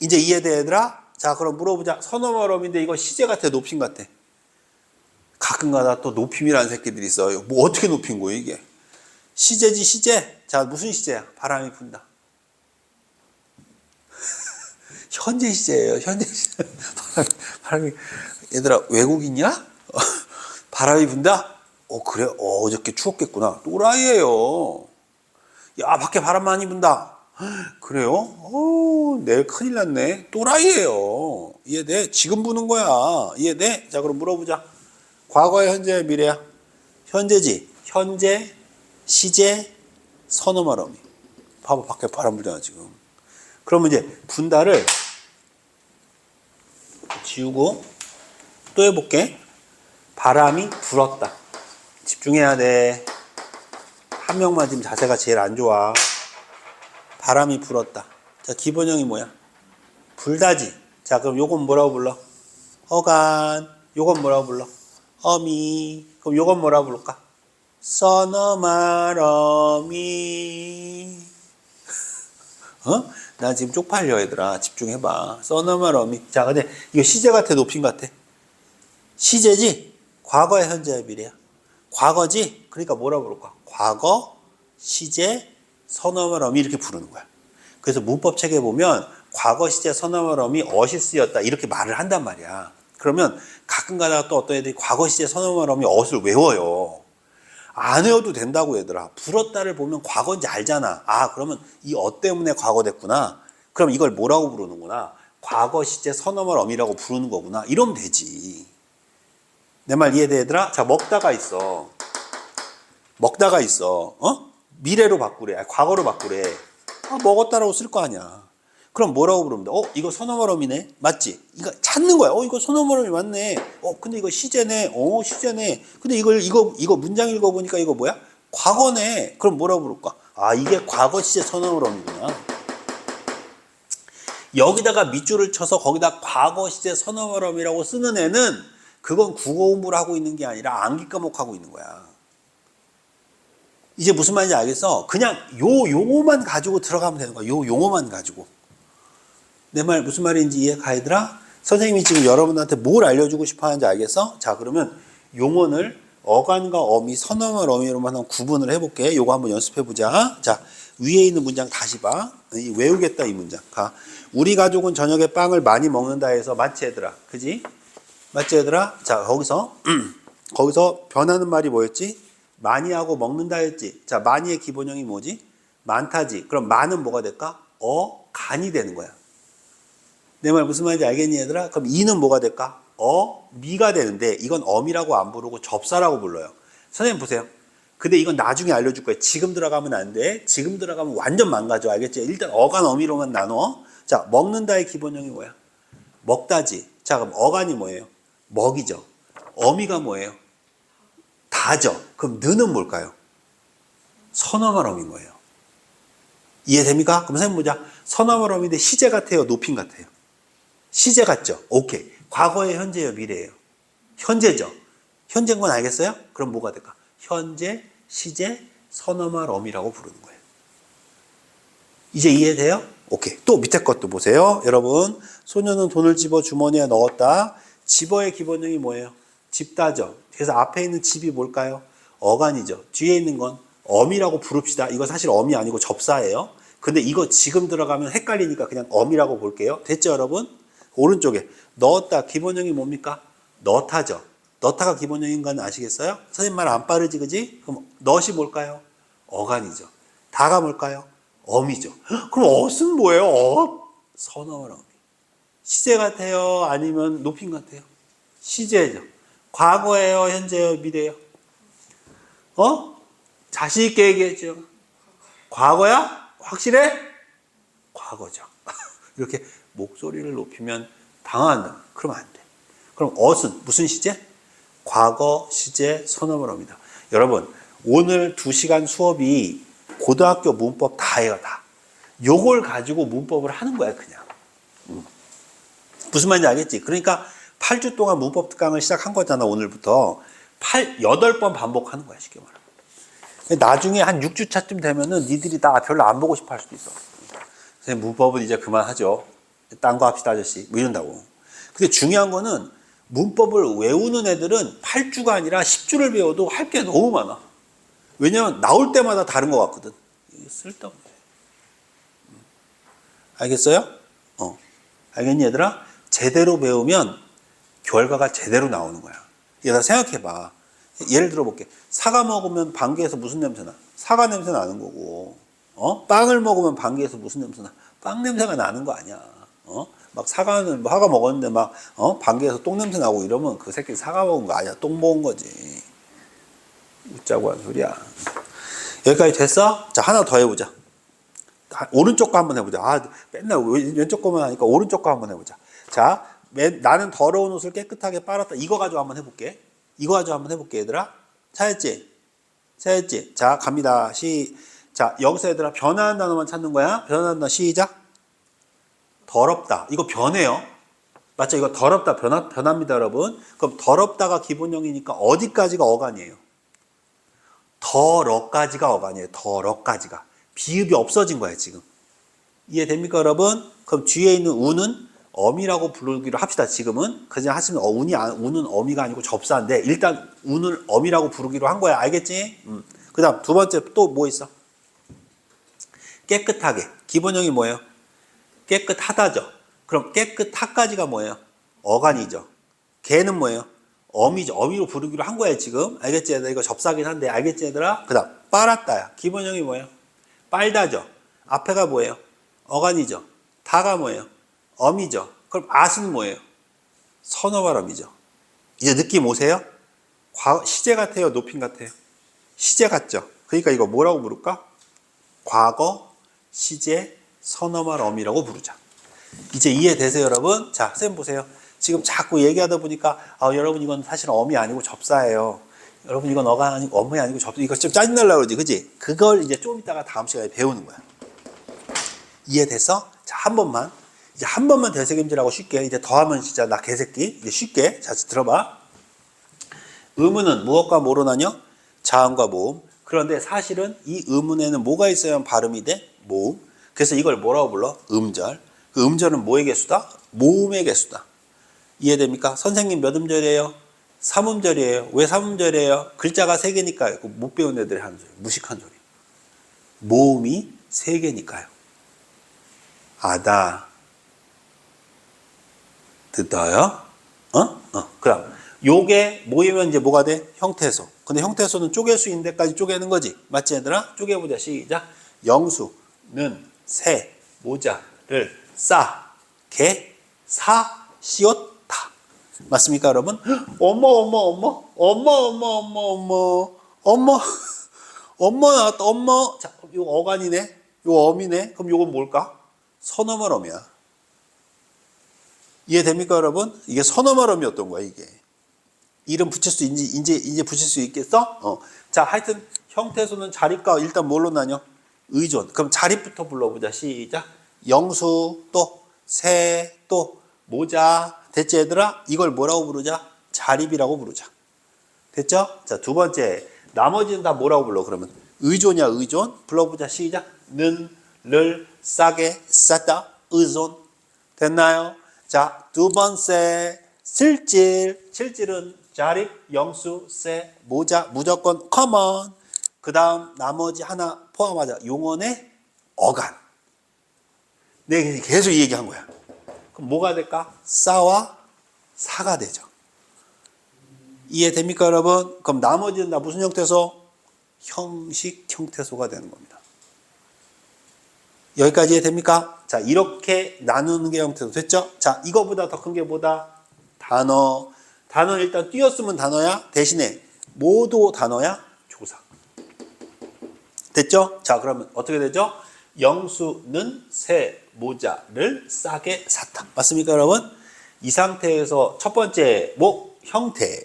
이제 이해돼, 얘들아? 자, 그럼 물어보자. 선어말 어미인데 이거 시제 같아, 높임 같아? 가끔가다 또 높임이라는 새끼들이 있어요. 뭐 어떻게 높인 거예요, 이게? 시제지, 시제. 자, 무슨 시제야? 바람이 분다. 현재 시제예요, 현재 시제. 바람이, 얘들아, 외국인이야? 바람이 분다? 그래? 어저께 추웠겠구나. 또라이예요. 야, 밖에 바람 많이 분다. 그래요? 내일 큰일 났네. 또라이예요. 이해돼? 지금 부는 거야. 이해돼? 자, 그럼 물어보자. 과거야, 현재야, 미래야? 현재지. 현재, 시제, 선어말 어미. 봐봐, 밖에 바람 불잖아, 지금. 그러면 이제 분다를 지우고 또 해볼게. 바람이 불었다. 집중해야 돼. 한 명만 지금 자세가 제일 안 좋아. 바람이 불었다. 자, 기본형이 뭐야? 불다지. 자, 그럼 요건 뭐라고 불러? 어간. 요건 뭐라고 불러? 어미. 그럼 요건 뭐라고 부를까? 선어말 어미. 나 지금 쪽팔려, 얘들아. 집중해봐. 선어말 어미. 자, 근데 이거 시제 같아, 높임 같아? 시제지? 과거야, 현재야, 미래야? 과거지? 그러니까 뭐라고 부를까? 과거, 시제, 선어말 어미 이렇게 부르는 거야. 그래서 문법 책에 보면 과거 시제 선어말 어미 어시 쓰였다 이렇게 말을 한단 말이야. 그러면 가끔 가다가 또 어떤 애들이 과거 시제 선어말 어미 어를 외워요. 안 외워도 된다고, 얘들아. 불었다를 보면 과거인지 알잖아. 그러면 이 때문에 과거 됐구나. 그럼 이걸 뭐라고 부르는구나. 과거 시제 선어말 어미라고 부르는 거구나. 이러면 되지. 내 말 이해돼, 얘들아? 자, 먹다가 있어. 먹다가 있어. 미래로 바꾸래. 과거로 바꾸래. 먹었다라고 쓸 거 아니야. 그럼 뭐라고 부르면 돼? 이거 선어말 어미네? 맞지? 이거 찾는 거야. 이거 선어말 어미 맞네. 근데 이거 시제네. 시제네. 근데 이거 문장 읽어보니까 이거 뭐야? 과거네. 그럼 뭐라고 부를까? 이게 과거 시제 선어말 어미구나. 여기다가 밑줄을 쳐서 거기다 과거 시제 선어말 어미라고 쓰는 애는 그건 국어 공부를 하고 있는 게 아니라 암기 과목하고 있는 거야. 이제 무슨 말인지 알겠어? 그냥 요 용어만 가지고 들어가면 되는 거야. 요 용어만 가지고. 내 말 무슨 말인지 이해가, 얘들아? 선생님이 지금 여러분한테 뭘 알려주고 싶어 하는지 알겠어? 자, 그러면 용어를 어간과 어미, 선어말 어미로만 한번 구분을 해볼게. 요거 한번 연습해보자. 자, 위에 있는 문장 다시 봐. 외우겠다, 이 문장. 가. 우리 가족은 저녁에 빵을 많이 먹는다 해서 맞지, 얘들아? 그지? 맞지, 얘들아? 자, 거기서 변하는 말이 뭐였지? 많이 하고 먹는다 했지. 자, 많이의 기본형이 뭐지? 많다지. 그럼 많은 뭐가 될까? 간이 되는 거야. 내 말 무슨 말인지 알겠니, 얘들아? 그럼 이는 뭐가 될까? 미가 되는데 이건 어미라고 안 부르고 접사라고 불러요. 선생님 보세요. 근데 이건 나중에 알려줄 거야. 지금 들어가면 안 돼. 지금 들어가면 완전 망가져. 알겠지? 일단 어간 어미로만 나눠. 자, 먹는다의 기본형이 뭐야? 먹다지. 자, 그럼 어간이 뭐예요? 먹이죠. 어미가 뭐예요? 다죠. 그럼 느는 뭘까요? 선어말 어미인 거예요. 이해됩니까? 그럼 선생님 보자. 선어말 어미인데 시제 같아요? 노핀 같아요? 시제 같죠? 오케이. 과거예요? 현재예요? 미래예요? 현재죠. 현재인 건 알겠어요? 그럼 뭐가 될까? 현재, 시제, 선어말 어미라고 부르는 거예요. 이제 이해돼요? 오케이. 또 밑에 것도 보세요. 여러분, 소녀는 돈을 집어 주머니에 넣었다. 집어의 기본형이 뭐예요? 집다죠. 그래서 앞에 있는 집이 뭘까요? 어간이죠. 뒤에 있는 건 어미라고 부릅시다. 이거 사실 어미 아니고 접사예요. 근데 이거 지금 들어가면 헷갈리니까 그냥 어미라고 볼게요. 됐죠, 여러분? 오른쪽에 넣었다. 기본형이 뭡니까? 넣다죠. 넣다가 기본형인 건 아시겠어요? 선생님 말 안 빠르지, 그지? 그럼 넛이 뭘까요? 어간이죠. 다가 뭘까요? 어미죠. 그럼 엇은 뭐예요? 엇? 선어말 어미. 시제 같아요? 아니면 노핀 같아요? 시제죠. 과거예요? 현재예요? 미래예요? 자신 있게 얘기했죠. 과거야? 확실해? 과거죠. 이렇게 목소리를 높이면 당황한다. 그러면 안 돼. 그럼 엇은 무슨 시제? 과거, 시제, 선어말 어미다. 여러분, 오늘 2시간 수업이 고등학교 문법 다예요, 다. 요걸 가지고 문법을 하는 거야, 그냥. 무슨 말인지 알겠지? 그러니까 8주 동안 문법 특강을 시작한 거잖아, 오늘부터. 8번 반복하는 거야, 쉽게 말하면. 나중에 한 6주차쯤 되면은 니들이 나 별로 안 보고 싶어 할 수도 있어. 선생님, 문법은 이제 그만하죠. 딴 거 합시다, 아저씨. 뭐 이런다고. 근데 중요한 거는 문법을 외우는 애들은 8주가 아니라 10주를 배워도 할 게 너무 많아. 왜냐면 나올 때마다 다른 것 같거든. 이게 쓸데없네. 알겠어요? 알겠니, 얘들아? 제대로 배우면 결과가 제대로 나오는 거야. 얘들아, 생각해봐. 예를 들어볼게. 사과 먹으면 방귀에서 무슨 냄새 나? 사과 냄새 나는 거고. 빵을 먹으면 방귀에서 무슨 냄새 나? 빵 냄새가 나는 거 아니야. 막 사과는 사과 먹었는데 막 방귀에서 똥 냄새 나고 이러면 그 새끼 사과 먹은 거 아니야. 똥 먹은 거지. 웃자고 한 소리야. 여기까지 됐어? 자, 하나 더 해보자. 오른쪽 거 한번 해보자. 맨날 왼쪽 거만 하니까 오른쪽 거 한번 해보자. 자, 나는 더러운 옷을 깨끗하게 빨았다. 이거 가지고 한번 해볼게. 이거 가지고 한번 해볼게, 얘들아. 찾았지? 찾았지? 자, 갑니다. 자, 여기서 얘들아 변화한 단어만 찾는 거야. 변화한 단어 시작. 더럽다. 이거 변해요. 맞죠? 이거 더럽다. 변합니다, 여러분. 그럼 더럽다가 기본형이니까 어디까지가 어간이에요? 더러까지가 어간이에요. 더러까지가. 비읍이 없어진 거예요, 지금. 이해됩니까, 여러분? 그럼 뒤에 있는 우는 어미라고 부르기로 합시다, 지금은. 그냥 하시면 우는 어미가 아니고 접사인데 일단 우는 어미라고 부르기로 한 거야. 알겠지? 그 다음 두 번째 또 뭐 있어? 깨끗하게. 기본형이 뭐예요? 깨끗하다죠. 그럼 깨끗하까지가 뭐예요? 어간이죠. 걔는 뭐예요? 어미죠. 어미로 부르기로 한 거예요, 지금. 알겠지, 얘들아? 이거 접사긴 한데. 알겠지, 얘들아? 그 다음 빨았다야. 기본형이 뭐예요? 빨다죠. 앞에가 뭐예요? 어간이죠. 다가 뭐예요? 어미죠. 그럼 앗은 뭐예요? 선어말 어미죠. 이제 느낌 오세요? 시제 같아요? 노핀 같아요? 시제 같죠. 그러니까 이거 뭐라고 부를까? 과거, 시제, 선어말 어미라고 부르자. 이제 이해되세요, 여러분? 자, 쌤 보세요. 지금 자꾸 얘기하다 보니까 여러분 이건 사실 어미 아니고 접사예요. 여러분 이건 어가 아니고 어미 아니고 접사. 이거 좀 짜증날라 그러지, 그지? 그걸 이제 좀 이따가 다음 시간에 배우는 거야. 이해됐어? 자, 한 번만. 이제 한 번만 되새김질하고 쉽게. 이제 더하면 진짜 나 개새끼. 이제 쉽게. 자, 들어봐. 의문은 무엇과 뭐로 나뉘어? 자음과 모음. 그런데 사실은 이 의문에는 뭐가 있어야 발음이 돼? 모음. 그래서 이걸 뭐라고 불러? 음절. 그 음절은 뭐의 개수다? 모음의 개수다. 이해됩니까? 선생님 몇 음절이에요? 3음절이에요. 왜 3음절이에요? 글자가 3개니까요. 못 배운 애들이 하는 소리. 무식한 소리. 모음이 3개니까요. 아다. 듣어요? 그럼 요게 모이면 이제 뭐가 돼? 형태소. 근데 형태소는 쪼갤 수 있는 데까지 쪼개는 거지. 맞지, 얘들아? 쪼개보자. 시작. 영수는 새, 모자를 싸, 개, 사, 씌웠다. 맞습니까, 여러분? 어머. 엄마 나왔다. 엄마. 자, 그럼 이거 어간이네. 이거 어미네. 그럼 이건 뭘까? 선어말 어미야. 이해됩니까, 여러분? 이게 선어말 어미였던 거야, 이게. 이름 붙일 수 이제 붙일 수 있겠어? 자, 하여튼 형태소는 자립과 일단 뭘로 나뉘어? 의존. 그럼 자립부터 불러보자. 시작. 영수 또 새 또 모자. 됐지 얘들아? 이걸 뭐라고 부르자? 자립이라고 부르자. 됐죠? 자, 두 번째. 나머지는 다 뭐라고 불러? 그러면 의존이야, 의존. 불러보자. 시작. 는, 를, 싸게, 싸다, 의존. 됐나요? 자, 두 번째. 실질. 실질은 자립, 영수, 새, 모자, 무조건 common. 그 다음 나머지 하나 포함하자. 용언의 어간. 내가 계속 이 얘기한 거야. 그럼 뭐가 될까? 싸와 사가 되죠. 이해됩니까, 여러분? 그럼 나머지는 다 무슨 형태소? 형식 형태소가 되는 겁니다. 여기까지 이해됩니까? 자, 이렇게 나누는 게 형태소 됐죠? 자, 이거보다 더 큰 게 뭐다? 단어. 단어는 일단 띄었으면 단어야. 대신에 모두 단어야. 조사. 됐죠? 자, 그러면 어떻게 되죠? 영수는 새 모자를 싸게 샀다. 맞습니까, 여러분? 이 상태에서 첫 번째 뭐 형태.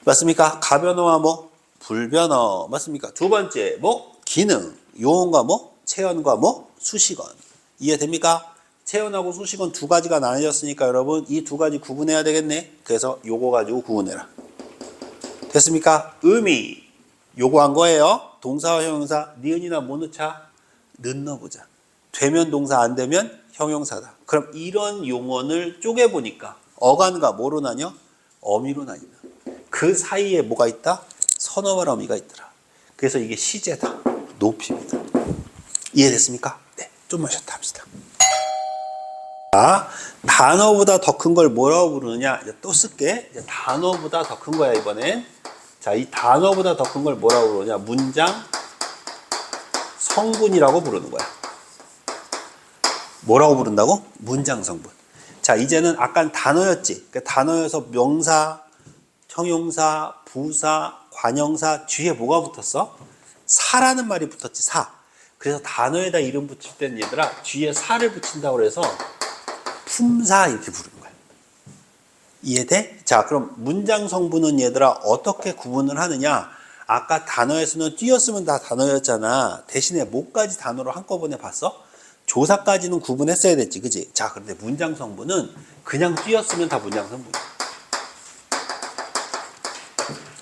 맞습니까? 가변어와 뭐 불변어. 맞습니까? 두 번째 뭐 기능. 요원과 뭐 체언과 뭐 수식어. 이해됩니까? 체언하고 수식은 두 가지가 나뉘어졌으니까 여러분 이 두 가지 구분해야 되겠네. 그래서 요거 가지고 구분해라. 됐습니까? 의미 요거 한 거예요. 동사와 형용사 니은이나 뭐 넣자? 는 넣어보자. 되면 동사 안 되면 형용사다. 그럼 이런 용언을 쪼개보니까 어간과 뭐로 나뉘어? 어미로 나뉜다. 그 사이에 뭐가 있다? 선어말 어미가 있더라. 그래서 이게 시제다. 높입니다. 이해됐습니까? 네, 좀만 쉬었다 합시다. 자, 단어보다 더 큰 걸 뭐라고 부르느냐? 이제 또 쓸게. 이제 단어보다 더 큰 거야, 이번엔. 자, 이 단어보다 더 큰 걸 뭐라고 부르냐? 문장 성분이라고 부르는 거야. 뭐라고 부른다고? 문장 성분. 자, 이제는 아까 단어였지. 그러니까 단어여서 명사, 형용사, 부사, 관형사 뒤에 뭐가 붙었어? 사라는 말이 붙었지, 사. 그래서 단어에다 이름 붙일 때는 얘들아 뒤에 사를 붙인다고 그래서 품사 이렇게 부르는 거야. 이해돼? 자, 그럼 문장 성분은 얘들아 어떻게 구분을 하느냐? 아까 단어에서는 띄었으면 다 단어였잖아. 대신에 뭐까지 단어로 한꺼번에 봤어? 조사까지는 구분했어야 됐지, 그지? 자, 그런데 문장 성분은 그냥 띄었으면 다 문장 성분이야.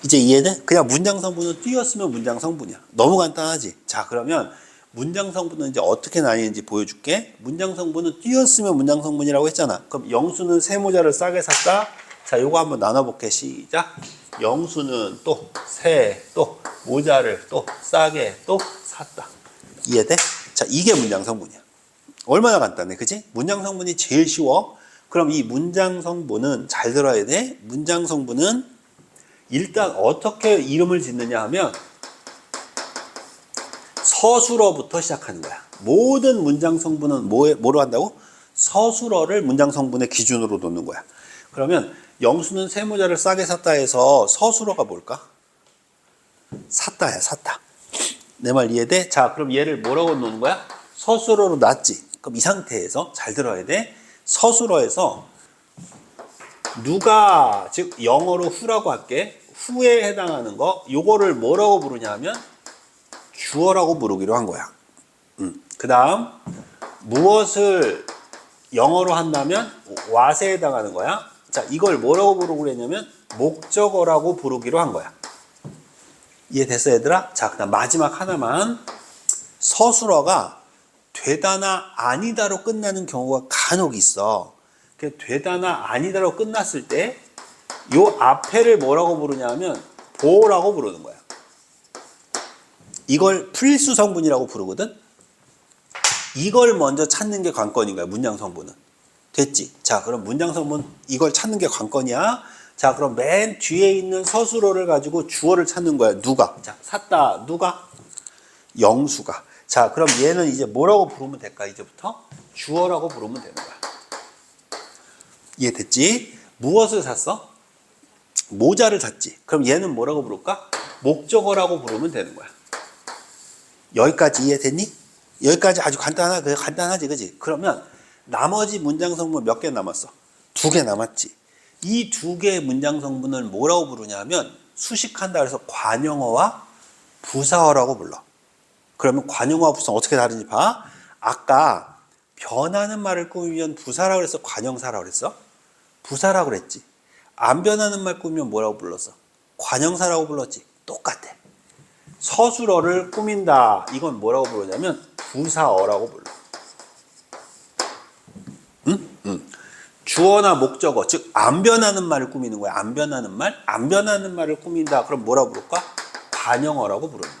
이제 이해돼? 그냥 문장 성분은 띄었으면 문장 성분이야. 너무 간단하지? 자, 그러면 문장 성분은 이제 어떻게 나뉘는지 보여줄게. 문장 성분은 띄었으면 문장 성분이라고 했잖아. 그럼 영수는 새 모자를 싸게 샀다. 자, 요거 한번 나눠볼게. 시작. 영수는 또 새 또 모자를 또 싸게 또 샀다. 이해돼? 자, 이게 문장 성분이야. 얼마나 간단해, 그지? 문장 성분이 제일 쉬워. 그럼 이 문장 성분은 잘 들어야 돼. 문장 성분은 일단 어떻게 이름을 짓느냐 하면 서술어부터 시작하는 거야. 모든 문장 성분은 뭐로 한다고? 서술어를 문장 성분의 기준으로 놓는 거야. 그러면 영수는 새 모자를 싸게 샀다 해서 서술어가 뭘까? 샀다야, 샀다. 내 말 이해돼? 자, 그럼 얘를 뭐라고 놓는 거야? 서술어로 놨지. 그럼 이 상태에서 잘 들어야 돼. 서술어에서 누가, 즉 영어로 who라고 할게. who에 해당하는 거 요거를 뭐라고 부르냐 하면 주어라고 부르기로 한 거야. 그 다음 무엇을 영어로 한다면 what에 해당하는 거야. 자, 이걸 뭐라고 부르기로 했냐면 목적어라고 부르기로 한 거야. 이해됐어, 얘들아? 자, 그 다음 마지막 하나만. 서술어가 되다나 아니다로 끝나는 경우가 간혹 있어. 되다나 아니다로 끝났을 때 요 앞에를 뭐라고 부르냐 하면 보라고 부르는 거야. 이걸 필수 성분이라고 부르거든. 이걸 먼저 찾는 게 관건인 거야, 문장 성분은. 됐지? 자, 그럼 문장 성분 이걸 찾는 게 관건이야. 자, 그럼 맨 뒤에 있는 서술어를 가지고 주어를 찾는 거야. 누가? 자, 샀다. 누가? 영수가. 자, 그럼 얘는 이제 뭐라고 부르면 될까? 이제부터 주어라고 부르면 되는 거야. 이해됐지? 무엇을 샀어? 모자를 샀지. 그럼 얘는 뭐라고 부를까? 목적어라고 부르면 되는 거야. 여기까지 이해됐니? 여기까지 아주 간단하지, 그지? 그러면 나머지 문장 성분 몇 개 남았어? 2개 남았지. 이 2개의 문장 성분을 뭐라고 부르냐면 수식한다 그래서 관용어와 부사어라고 불러. 그러면 관용어와 부사어 어떻게 다른지 봐. 아까 변하는 말을 꾸미면 부사라고 그랬어? 관형사라고 그랬어? 부사라고 그랬지. 안 변하는 말 꾸미면 뭐라고 불렀어? 관형사라고 불렀지. 똑같아. 서술어를 꾸민다. 이건 뭐라고 부르냐면 부사어라고 불러. 주어나 목적어, 즉 안 변하는 말을 꾸미는 거야. 안 변하는 말? 안 변하는 말을 꾸민다. 그럼 뭐라고 부를까? 관형어라고 부르는 거야.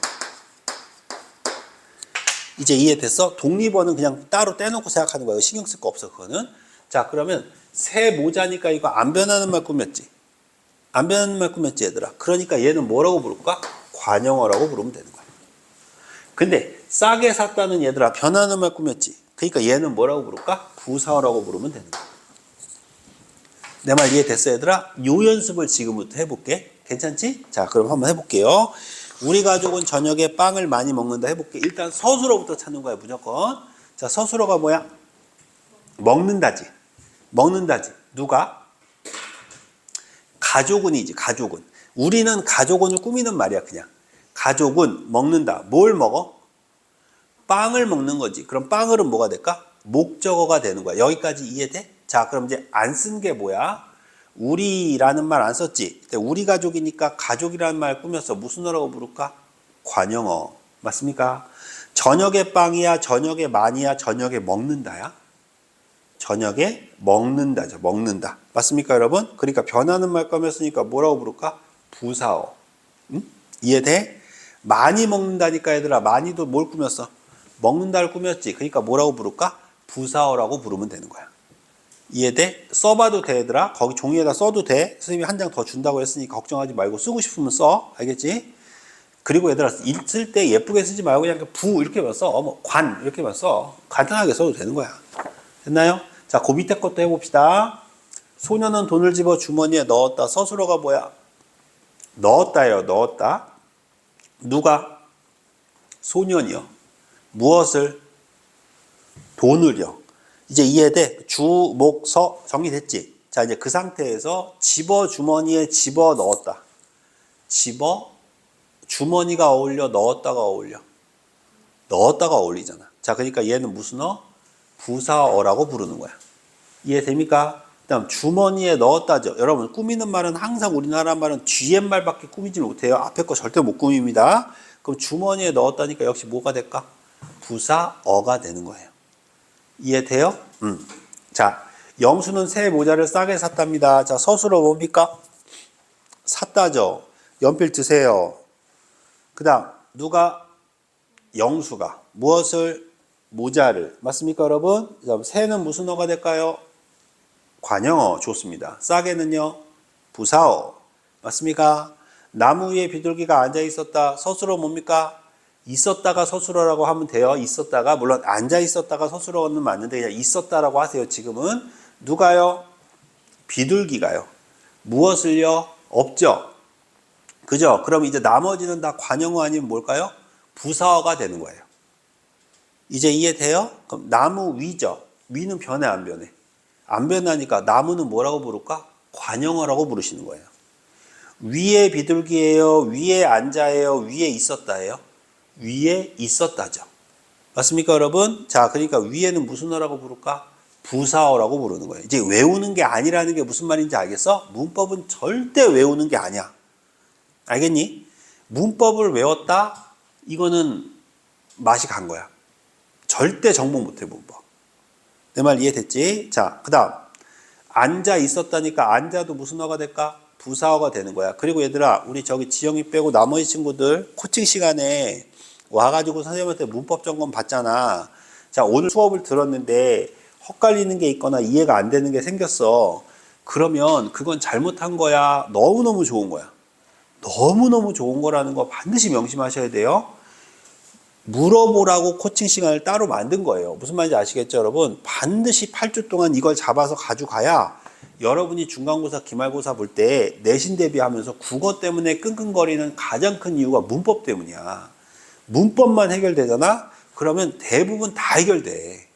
이제 이해됐어? 독립어는 그냥 따로 떼놓고 생각하는 거야. 신경 쓸 거 없어, 그거는. 자, 그러면 새 모자니까 이거 안 변하는 말 꾸몄지? 안 변하는 말 꾸몄지, 얘들아? 그러니까 얘는 뭐라고 부를까? 관형어라고 부르면 되는 거야. 근데 싸게 샀다는 얘들아 변하는 말 꾸몄지? 그러니까 얘는 뭐라고 부를까? 부사어라고 부르면 되는 거야. 내 말 이해됐어, 얘들아? 요 연습을 지금부터 해볼게. 괜찮지? 자, 그럼 한번 해볼게요. 우리 가족은 저녁에 빵을 많이 먹는다 해볼게. 일단 서술어부터 찾는 거야, 무조건. 자, 서술어가 뭐야? 먹는다지. 먹는다지. 누가? 가족은이지, 가족은. 우리는 가족은을 꾸미는 말이야, 그냥. 가족은 먹는다. 뭘 먹어? 빵을 먹는 거지. 그럼 빵을은 뭐가 될까? 목적어가 되는 거야. 여기까지 이해돼? 자, 그럼 이제 안 쓴 게 뭐야? 우리라는 말 안 썼지. 우리 가족이니까 가족이라는 말 꾸몄어. 무슨 어라고 부를까? 관형어. 맞습니까? 저녁에 빵이야, 저녁에 많이야, 저녁에 먹는다야? 저녁에 먹는다죠. 먹는다. 맞습니까, 여러분? 그러니까 변하는 말 꾸몄으니까 뭐라고 부를까? 부사어. 응? 이해돼? 많이 먹는다니까, 얘들아. 많이도 뭘 꾸몄어? 먹는다를 꾸몄지. 그러니까 뭐라고 부를까? 부사어라고 부르면 되는 거야. 이해돼? 써봐도 돼, 얘들아. 거기 종이에다 써도 돼. 선생님이 한 장 더 준다고 했으니까 걱정하지 말고 쓰고 싶으면 써. 알겠지? 그리고 얘들아, 쓸 때 예쁘게 쓰지 말고 그냥 부 이렇게만 써. 뭐 관 이렇게만 써. 간단하게 써도 되는 거야. 됐나요? 자, 그 밑에 것도 해봅시다. 소녀는 돈을 집어 주머니에 넣었다. 서술어가 뭐야? 넣었다예요. 넣었다. 누가? 소년이요. 무엇을? 돈을요. 이제 이해돼? 주, 목, 서 정리됐지? 자, 이제 그 상태에서 집어 주머니에 집어 넣었다. 집어 주머니가 어울려? 넣었다가 어울려? 넣었다가 어울리잖아. 자, 그러니까 얘는 무슨 어? 부사어라고 부르는 거야. 이해됩니까? 그다음 주머니에 넣었다죠. 여러분, 꾸미는 말은 항상 우리나라 말은 뒤에 말밖에 꾸미지 못해요. 앞에 거 절대 못 꾸밉니다. 그럼 주머니에 넣었다니까 역시 뭐가 될까? 부사어가 되는 거예요. 이해돼요? 자, 영수는 새 모자를 싸게 샀답니다. 자, 서술어 뭡니까? 샀다죠. 연필 드세요. 그 다음 누가? 영수가 무엇을? 모자를. 맞습니까, 여러분? 그 다음 새는 무슨 어가 될까요? 관형어. 좋습니다. 싸게는요? 부사어. 맞습니까? 나무 위에 비둘기가 앉아 있었다. 서술어 뭡니까? 있었다가 서술어라고 하면 돼요. 있었다가. 물론 앉아 있었다가 서술어는 맞는데 그냥 있었다라고 하세요. 지금은. 누가요? 비둘기가요. 무엇을요? 없죠. 그죠? 그럼 이제 나머지는 다 관형어 아니면 뭘까요? 부사어가 되는 거예요. 이제 이해돼요? 그럼 나무 위죠. 위는 변해, 안 변해? 안 변하니까 나무는 뭐라고 부를까? 관형어라고 부르시는 거예요. 위에 비둘기예요? 위에 앉아예요? 위에 있었다예요? 위에 있었다죠. 맞습니까, 여러분? 자, 그러니까 위에는 무슨 어라고 부를까? 부사어라고 부르는 거예요. 이제 외우는 게 아니라는 게 무슨 말인지 알겠어? 문법은 절대 외우는 게 아니야. 알겠니? 문법을 외웠다? 이거는 맛이 간 거야. 절대 정복 못해, 문법. 내 말 이해됐지? 자, 그 다음 앉아 있었다니까 앉아도 무슨 어가 될까? 부사어가 되는 거야. 그리고 얘들아, 우리 저기 지영이 빼고 나머지 친구들 코칭 시간에 와가지고 선생님한테 문법 점검 받잖아. 자, 오늘 수업을 들었는데 헛갈리는 게 있거나 이해가 안 되는 게 생겼어. 그러면 그건 잘못한 거야? 너무너무 좋은 거야. 너무너무 좋은 거라는 거 반드시 명심하셔야 돼요. 물어보라고 코칭 시간을 따로 만든 거예요. 무슨 말인지 아시겠죠, 여러분? 반드시 8주 동안 이걸 잡아서 가져가야 여러분이 중간고사, 기말고사 볼 때 내신 대비하면서 국어 때문에 끙끙거리는 가장 큰 이유가 문법 때문이야. 문법만 해결되잖아? 그러면 대부분 다 해결돼.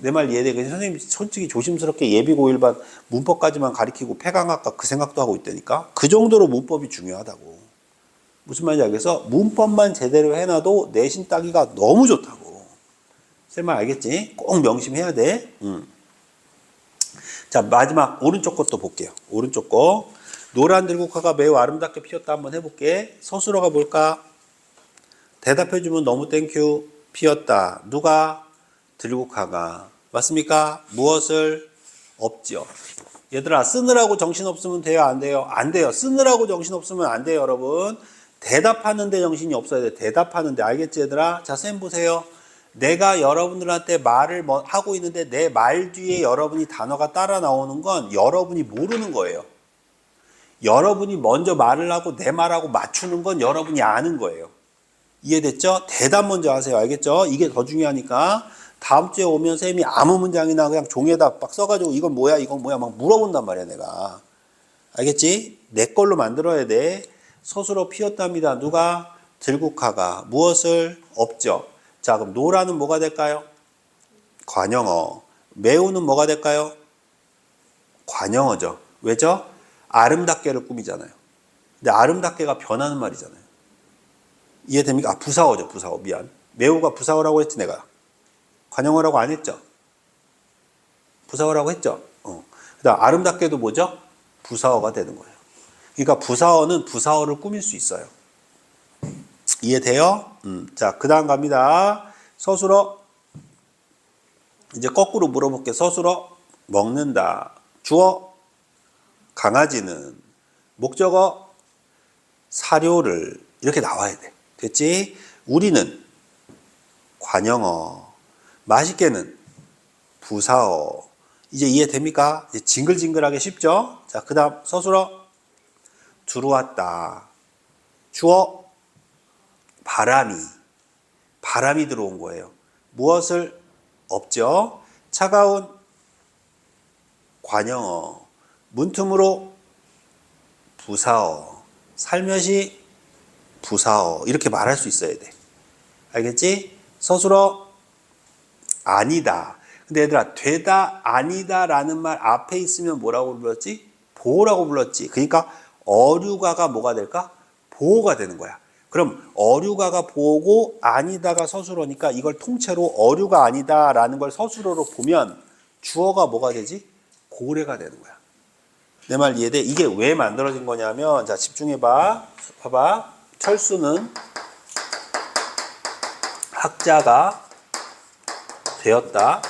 내 말 이해돼? 그래서 선생님 솔직히 조심스럽게 예비고1반 문법까지만 가리키고 폐강학과 그 생각도 하고 있다니까? 그 정도로 문법이 중요하다고. 무슨 말인지 알겠어? 문법만 제대로 해놔도 내신 따기가 너무 좋다고. 제 말 알겠지? 꼭 명심해야 돼. 자, 마지막 오른쪽 것도 볼게요. 오른쪽 거. 노란 들국화가 매우 아름답게 피었다 한번 해볼게. 서술어가 뭘까? 대답해주면 너무 땡큐. 피었다. 누가? 들국화가. 맞습니까? 무엇을? 없죠. 얘들아, 쓰느라고 정신없으면 돼요? 안 돼요? 안 돼요. 쓰느라고 정신없으면 안 돼요, 여러분. 대답하는데 정신이 없어야 돼. 대답하는데. 알겠지, 얘들아? 자, 쌤 보세요. 내가 여러분들한테 말을 하고 있는데 내 말 뒤에 여러분이 단어가 따라 나오는 건 여러분이 모르는 거예요. 여러분이 먼저 말을 하고 내 말하고 맞추는 건 여러분이 아는 거예요. 이해됐죠? 대답 먼저 하세요. 알겠죠? 이게 더 중요하니까 다음 주에 오면 쌤이 아무 문장이나 그냥 종이에다 막 써가지고 이건 뭐야 이건 뭐야 막 물어본단 말이야 내가. 알겠지? 내 걸로 만들어야 돼. 서술어 피었답니다. 누가? 들국화가. 무엇을? 없죠. 자, 그럼 노라는 뭐가 될까요? 관형어. 매우는 뭐가 될까요? 관형어죠. 왜죠? 아름답게를 꾸미잖아요. 근데 아름답게가 변하는 말이잖아요. 이해됩니까? 아, 부사어죠. 부사어. 미안. 매우가 부사어라고 했지 내가. 관형어라고 안 했죠? 부사어라고 했죠? 그다음 아름답게도 뭐죠? 부사어가 되는 거예요. 그러니까 부사어는 부사어를 꾸밀 수 있어요. 이해돼요? 자, 그 다음 갑니다. 서술어. 이제 거꾸로 물어볼게. 서술어. 먹는다. 주어. 강아지는. 목적어. 사료를. 이렇게 나와야 돼. 됐지? 우리는. 관형어. 맛있게는. 부사어. 이제 이해됩니까? 이제 징글징글하게 쉽죠? 자, 그 다음 서술어. 들어왔다. 주어. 바람이 들어온 거예요. 무엇을? 없죠. 차가운 관형어. 문틈으로 부사어. 살며시 부사어. 이렇게 말할 수 있어야 돼. 알겠지? 서술어 아니다. 근데 얘들아 되다 아니다 라는 말 앞에 있으면 뭐라고 불렀지? 보호라고 불렀지. 그러니까 어류가가 뭐가 될까? 보호가 되는 거야. 그럼 어류가가 보호고 아니다가 서술어니까 이걸 통째로 어류가 아니다라는 걸 서술어로 보면 주어가 뭐가 되지? 고래가 되는 거야. 내 말 이해돼? 이게 왜 만들어진 거냐면 자 집중해봐. 봐봐. 철수는 학자가 되었다.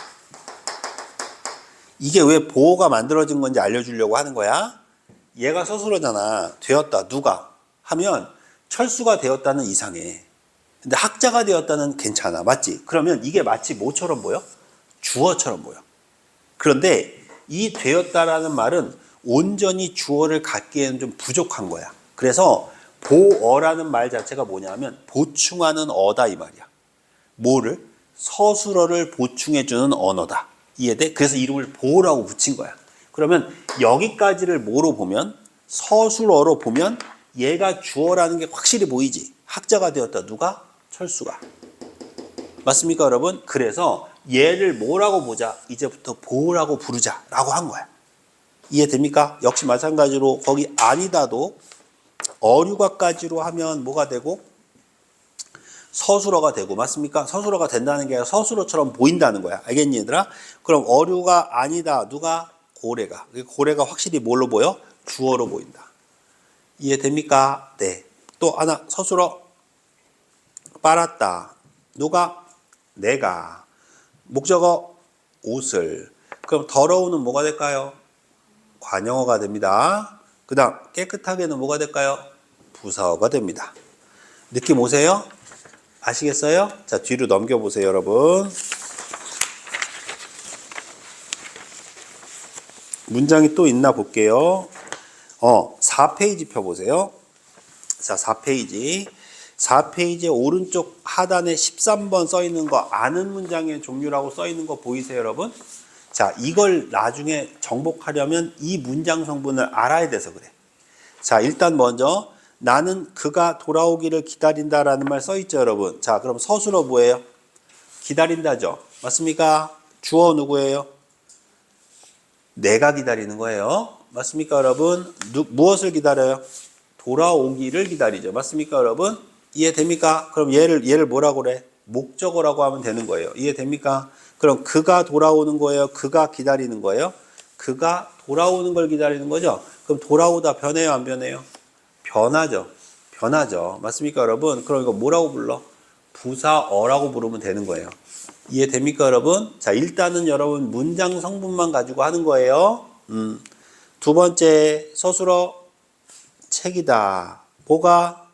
이게 왜 보호가 만들어진 건지 알려주려고 하는 거야. 얘가 서술어잖아. 되었다. 누가? 하면 철수가 되었다는 이상해. 근데 학자가 되었다는 괜찮아. 맞지? 그러면 이게 마치 뭐처럼 보여? 주어처럼 보여. 그런데 이 되었다라는 말은 온전히 주어를 갖기에는 좀 부족한 거야. 그래서 보어라는 말 자체가 뭐냐면 보충하는 어다 이 말이야. 뭐를? 서술어를 보충해주는 언어다. 이해돼? 그래서 이름을 보라고 붙인 거야. 그러면 여기까지를 뭐로 보면? 서술어로 보면 얘가 주어라는 게 확실히 보이지. 학자가 되었다. 누가? 철수가. 맞습니까 여러분? 그래서 얘를 뭐라고 보자. 이제부터 보라고 부르자라고 한 거야. 이해됩니까? 역시 마찬가지로 거기 아니다도 어류가까지로 하면 뭐가 되고? 서술어가 되고. 맞습니까? 서술어가 된다는 게 아니라 서술어처럼 보인다는 거야. 알겠니 얘들아? 그럼 어류가 아니다. 누가? 고래가. 고래가 확실히 뭘로 보여? 주어로 보인다. 이해됩니까? 네. 또 하나 서술어 빨았다. 누가? 내가. 목적어 옷을. 그럼 더러우는 뭐가 될까요? 관형어가 됩니다. 그 다음 깨끗하게는 뭐가 될까요? 부사어가 됩니다. 느낌 오세요? 아시겠어요? 자 뒤로 넘겨보세요 여러분. 문장이 또 있나 볼게요. 4페이지 펴보세요. 자 4페이지. 4페이지의 오른쪽 하단에 13번 써있는 거 아는 문장의 종류라고 써있는 거 보이세요 여러분? 자, 이걸 나중에 정복하려면 이 문장 성분을 알아야 돼서 그래. 자, 일단 먼저 나는 그가 돌아오기를 기다린다라는 말 써있죠, 여러분. 자, 그럼 서술어 뭐예요? 기다린다죠. 맞습니까? 주어 누구예요? 내가 기다리는 거예요. 맞습니까, 여러분? 무엇을 기다려요? 돌아오기를 기다리죠. 맞습니까, 여러분? 이해됩니까? 그럼 얘를 뭐라고 그래? 목적어라고 하면 되는 거예요. 이해됩니까? 그럼 그가 돌아오는 거예요? 그가 기다리는 거예요? 그가 돌아오는 걸 기다리는 거죠? 그럼 돌아오다 변해요, 안 변해요? 변하죠. 변하죠. 맞습니까, 여러분? 그럼 이거 뭐라고 불러? 부사어라고 부르면 되는 거예요. 이해됩니까, 여러분? 자, 일단은 여러분 문장 성분만 가지고 하는 거예요. 두 번째, 서술어 책이다. 뭐가?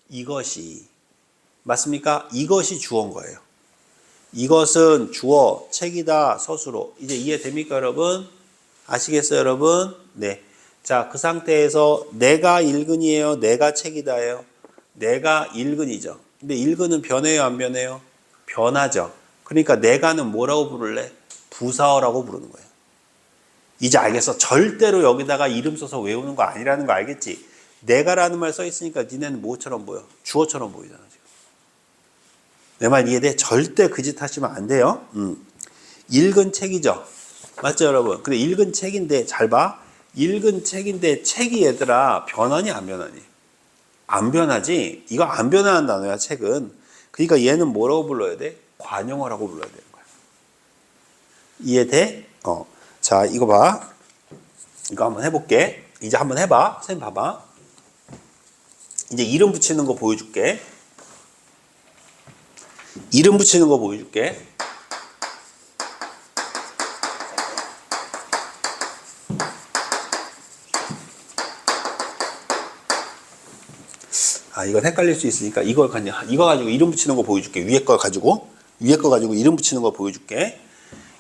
이것이. 맞습니까? 이것이 주어인 거예요. 이것은 주어, 책이다, 서술어. 이제 이해됩니까, 여러분? 아시겠어요, 여러분? 네. 자, 그 상태에서 내가 일근이에요? 내가 책이다예요? 내가 일근이죠. 근데 일근은 변해요, 안 변해요? 변하죠. 그러니까 내가는 뭐라고 부를래? 부사어라고 부르는 거예요. 이제 알겠어? 절대로 여기다가 이름 써서 외우는 거 아니라는 거 알겠지? 내가라는 말 써 있으니까 니네는 뭐처럼 보여? 주어처럼 보이잖아, 지금. 내 말 이해돼? 절대 그 짓 하시면 안 돼요. 읽은 책이죠. 맞죠, 여러분? 근데 읽은 책인데 잘 봐. 읽은 책인데 책이 얘들아 변하니 안 변하니? 안 변하지. 이거 안 변하는 단어야, 책은. 그러니까 얘는 뭐라고 불러야 돼? 관용어라고 불러야 되는 거야. 이해돼? 자, 이거 봐. 이거 한번 해볼게. 이제 한번 해봐. 선생님 봐봐. 이제 이름 붙이는 거 보여줄게. 이름 붙이는 거 보여줄게. 아, 이건 헷갈릴 수 있으니까 이거 가지고 이름 붙이는 거 보여줄게. 위에 거 가지고 이름 붙이는 거 보여줄게.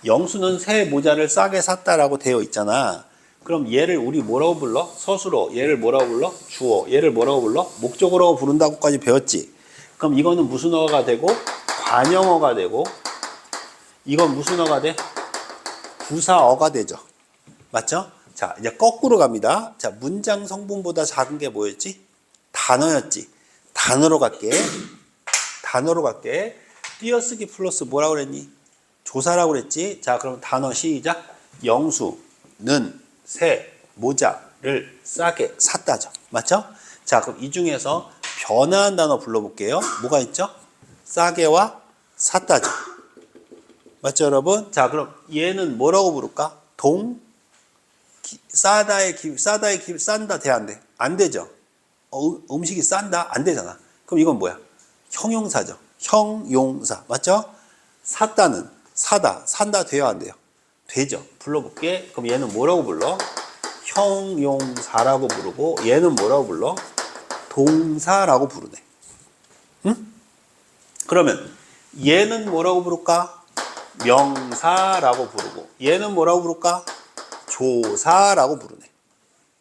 영수는 새 모자를 싸게 샀다라고 되어 있잖아. 그럼 얘를 우리 뭐라고 불러? 서술어. 얘를 뭐라고 불러? 주어. 얘를 뭐라고 불러? 목적어라고 부른다고까지 배웠지. 그럼 이거는 무슨 어가 되고? 관형어가 되고, 이건 무슨 어가 돼? 부사어가 되죠. 맞죠? 자, 이제 거꾸로 갑니다. 자, 문장 성분보다 작은 게 뭐였지? 단어였지. 단어로 갈게. 띄어쓰기 플러스 뭐라고 그랬니? 조사라고 그랬지. 자, 그럼 단어 시작. 영수는 새 모자를 싸게 샀다죠. 맞죠? 자, 그럼 이 중에서 변화한 단어 불러볼게요. 뭐가 있죠? 싸게와 샀다죠. 맞죠, 여러분? 자, 그럼 얘는 뭐라고 부를까? 싼다 돼, 안 돼? 안 되죠. 음식이 싼다? 안 되잖아. 그럼 이건 뭐야? 형용사죠. 형용사. 맞죠? 샀다는 사다, 산다 돼요, 안 돼요? 되죠. 불러볼게. 그럼 얘는 뭐라고 불러? 형용사라고 부르고, 얘는 뭐라고 불러? 동사라고 부르네. 응? 그러면 얘는 뭐라고 부를까? 명사라고 부르고, 얘는 뭐라고 부를까? 조사라고 부르네.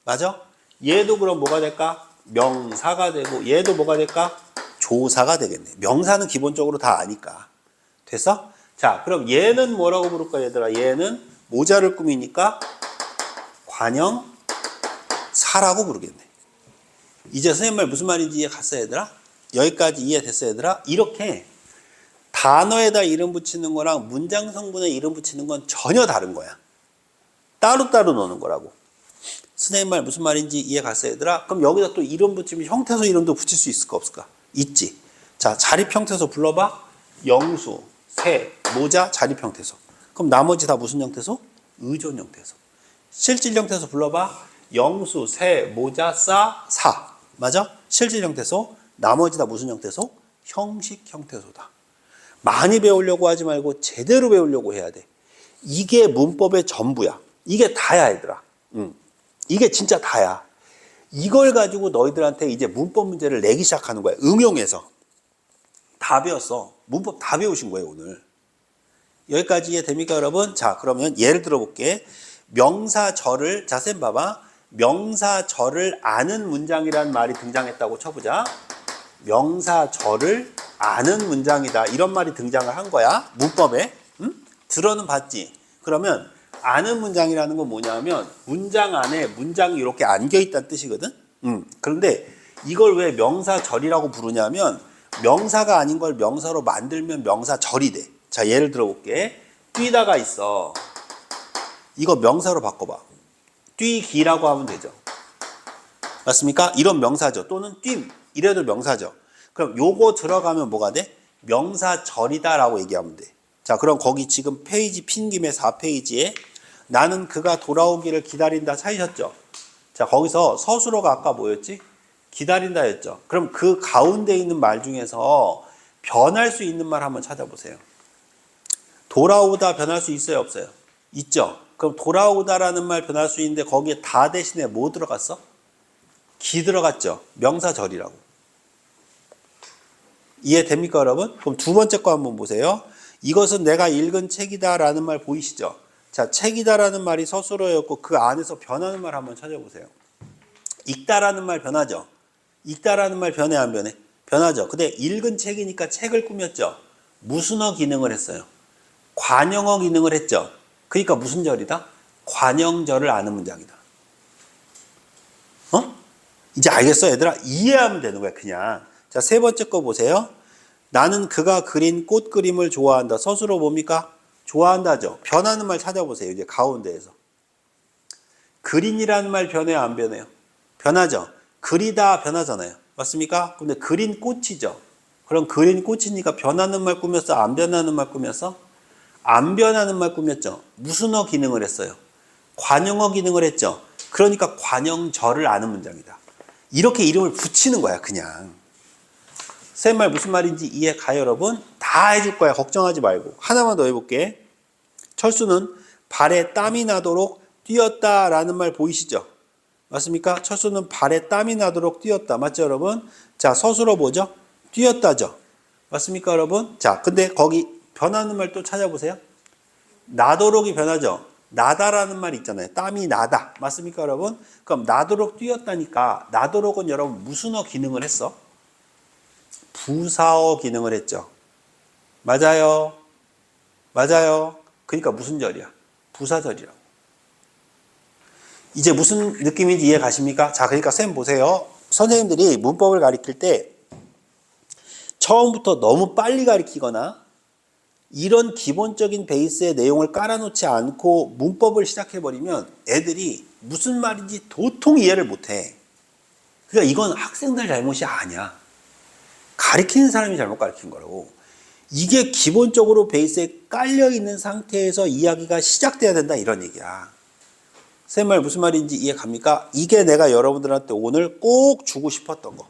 맞아? 얘도 그럼 뭐가 될까? 명사가 되고, 얘도 뭐가 될까? 조사가 되겠네. 명사는 기본적으로 다 아니까. 됐어? 자, 그럼 얘는 뭐라고 부를까, 얘들아? 얘는 모자를 꾸미니까 관형사라고 부르겠네. 이제 선생님 말 무슨 말인지 이해 갔어, 얘들아? 여기까지 이해됐어, 얘들아? 이렇게 단어에다 이름 붙이는 거랑 문장 성분에 이름 붙이는 건 전혀 다른 거야. 따로따로 노는 거라고. 선생님 말 무슨 말인지 이해 갔어, 얘들아? 그럼 여기다 또 이름 붙이면 형태소 이름도 붙일 수 있을까, 없을까? 있지. 자, 자립 형태소 불러봐. 영수, 새, 모자, 자립 형태소. 그럼 나머지 다 무슨 형태소? 의존 형태소. 실질 형태소 불러봐. 영수, 새, 모자, 싸, 사. 맞아? 실질 형태소. 나머지 다 무슨 형태소? 형식 형태소다. 많이 배우려고 하지 말고 제대로 배우려고 해야 돼. 이게 문법의 전부야. 이게 다야, 얘들아. 이게 진짜 다야. 이걸 가지고 너희들한테 이제 문법 문제를 내기 시작하는 거야. 응용해서. 다 배웠어. 문법 다 배우신 거예요, 오늘. 여기까지 이해됩니까, 여러분? 자, 그러면 예를 들어볼게. 명사절을, 자, 쌤 봐봐. 명사절을 아는 문장이란 말이 등장했다고 쳐보자. 명사절을 아는 문장이다. 이런 말이 등장을 한 거야. 문법에. 들어는 봤지. 그러면 아는 문장이라는 건 뭐냐면 문장 안에 문장이 이렇게 안겨 있다는 뜻이거든. 그런데 이걸 왜 명사절이라고 부르냐면 명사가 아닌 걸 명사로 만들면 명사절이 돼. 자, 예를 들어 볼게. 뛰다가 있어. 이거 명사로 바꿔봐. 뛰기라고 하면 되죠. 맞습니까? 이런 명사죠. 또는 뛴 이래도 명사죠. 그럼 요거 들어가면 뭐가 돼? 명사절이다라고 얘기하면 돼. 자, 그럼 거기 지금 페이지 핀 김에 4페이지에 나는 그가 돌아오기를 기다린다 찾으셨죠? 자, 거기서 서술어가 아까 뭐였지? 기다린다였죠. 그럼 그 가운데 있는 말 중에서 변할 수 있는 말 한번 찾아보세요. 돌아오다 변할 수 있어요, 없어요? 있죠. 그럼 돌아오다라는 말 변할 수 있는데 거기에 다 대신에 뭐 들어갔어? 기 들어갔죠. 명사절이라고. 이해됩니까, 여러분? 그럼 두 번째 거 한번 보세요. 이것은 내가 읽은 책이다라는 말 보이시죠? 자, 책이다라는 말이 서술어였고 그 안에서 변하는 말 한번 찾아보세요. 읽다라는 말 변하죠? 읽다라는 말 변해 안 변해? 변하죠. 근데 읽은 책이니까 책을 꾸몄죠. 무슨어 기능을 했어요. 관용어 기능을 했죠. 그러니까 무슨 절이다? 관용절을 아는 문장이다. 이제 알겠어, 얘들아? 이해하면 되는 거야, 그냥. 자, 세 번째 거 보세요. 나는 그가 그린 꽃 그림을 좋아한다. 서술어 뭡니까? 좋아한다죠. 변하는 말 찾아보세요. 이제 가운데에서. 그린이라는 말 변해요, 안 변해요? 변하죠. 그리다 변하잖아요. 맞습니까? 근데 그린 꽃이죠. 그럼 그린 꽃이니까 변하는 말 꾸몄어? 안 변하는 말 꾸몄어? 안 변하는 말 꾸몄죠. 무슨 어 기능을 했어요? 관용어 기능을 했죠. 그러니까 관용절을 아는 문장이다. 이렇게 이름을 붙이는 거야, 그냥. 쌤 말 무슨 말인지 이해 가요, 여러분? 다 해줄 거야. 걱정하지 말고. 하나만 더 해볼게. 철수는 발에 땀이 나도록 뛰었다라는 말 보이시죠? 맞습니까? 철수는 발에 땀이 나도록 뛰었다. 맞죠, 여러분? 자, 서술어 뭐죠? 뛰었다죠. 맞습니까, 여러분? 자, 근데 거기 변하는 말 또 찾아보세요. 나도록이 변하죠. 나다라는 말 있잖아요. 땀이 나다. 맞습니까, 여러분? 그럼 나도록 뛰었다니까 나도록은 여러분 무슨 어 기능을 했어? 부사어 기능을 했죠. 맞아요. 맞아요. 그러니까 무슨 절이야? 부사절이라고. 이제 무슨 느낌인지 이해 가십니까? 자, 그러니까 쌤 보세요. 선생님들이 문법을 가르칠 때 처음부터 너무 빨리 가르치거나 이런 기본적인 베이스의 내용을 깔아놓지 않고 문법을 시작해버리면 애들이 무슨 말인지 도통 이해를 못해. 그러니까 이건 학생들 잘못이 아니야. 가르치는 사람이 잘못 가르친 거라고. 이게 기본적으로 베이스에 깔려있는 상태에서 이야기가 시작돼야 된다, 이런 얘기야. 쌤 말 무슨 말인지 이해 갑니까? 이게 내가 여러분들한테 오늘 꼭 주고 싶었던 거.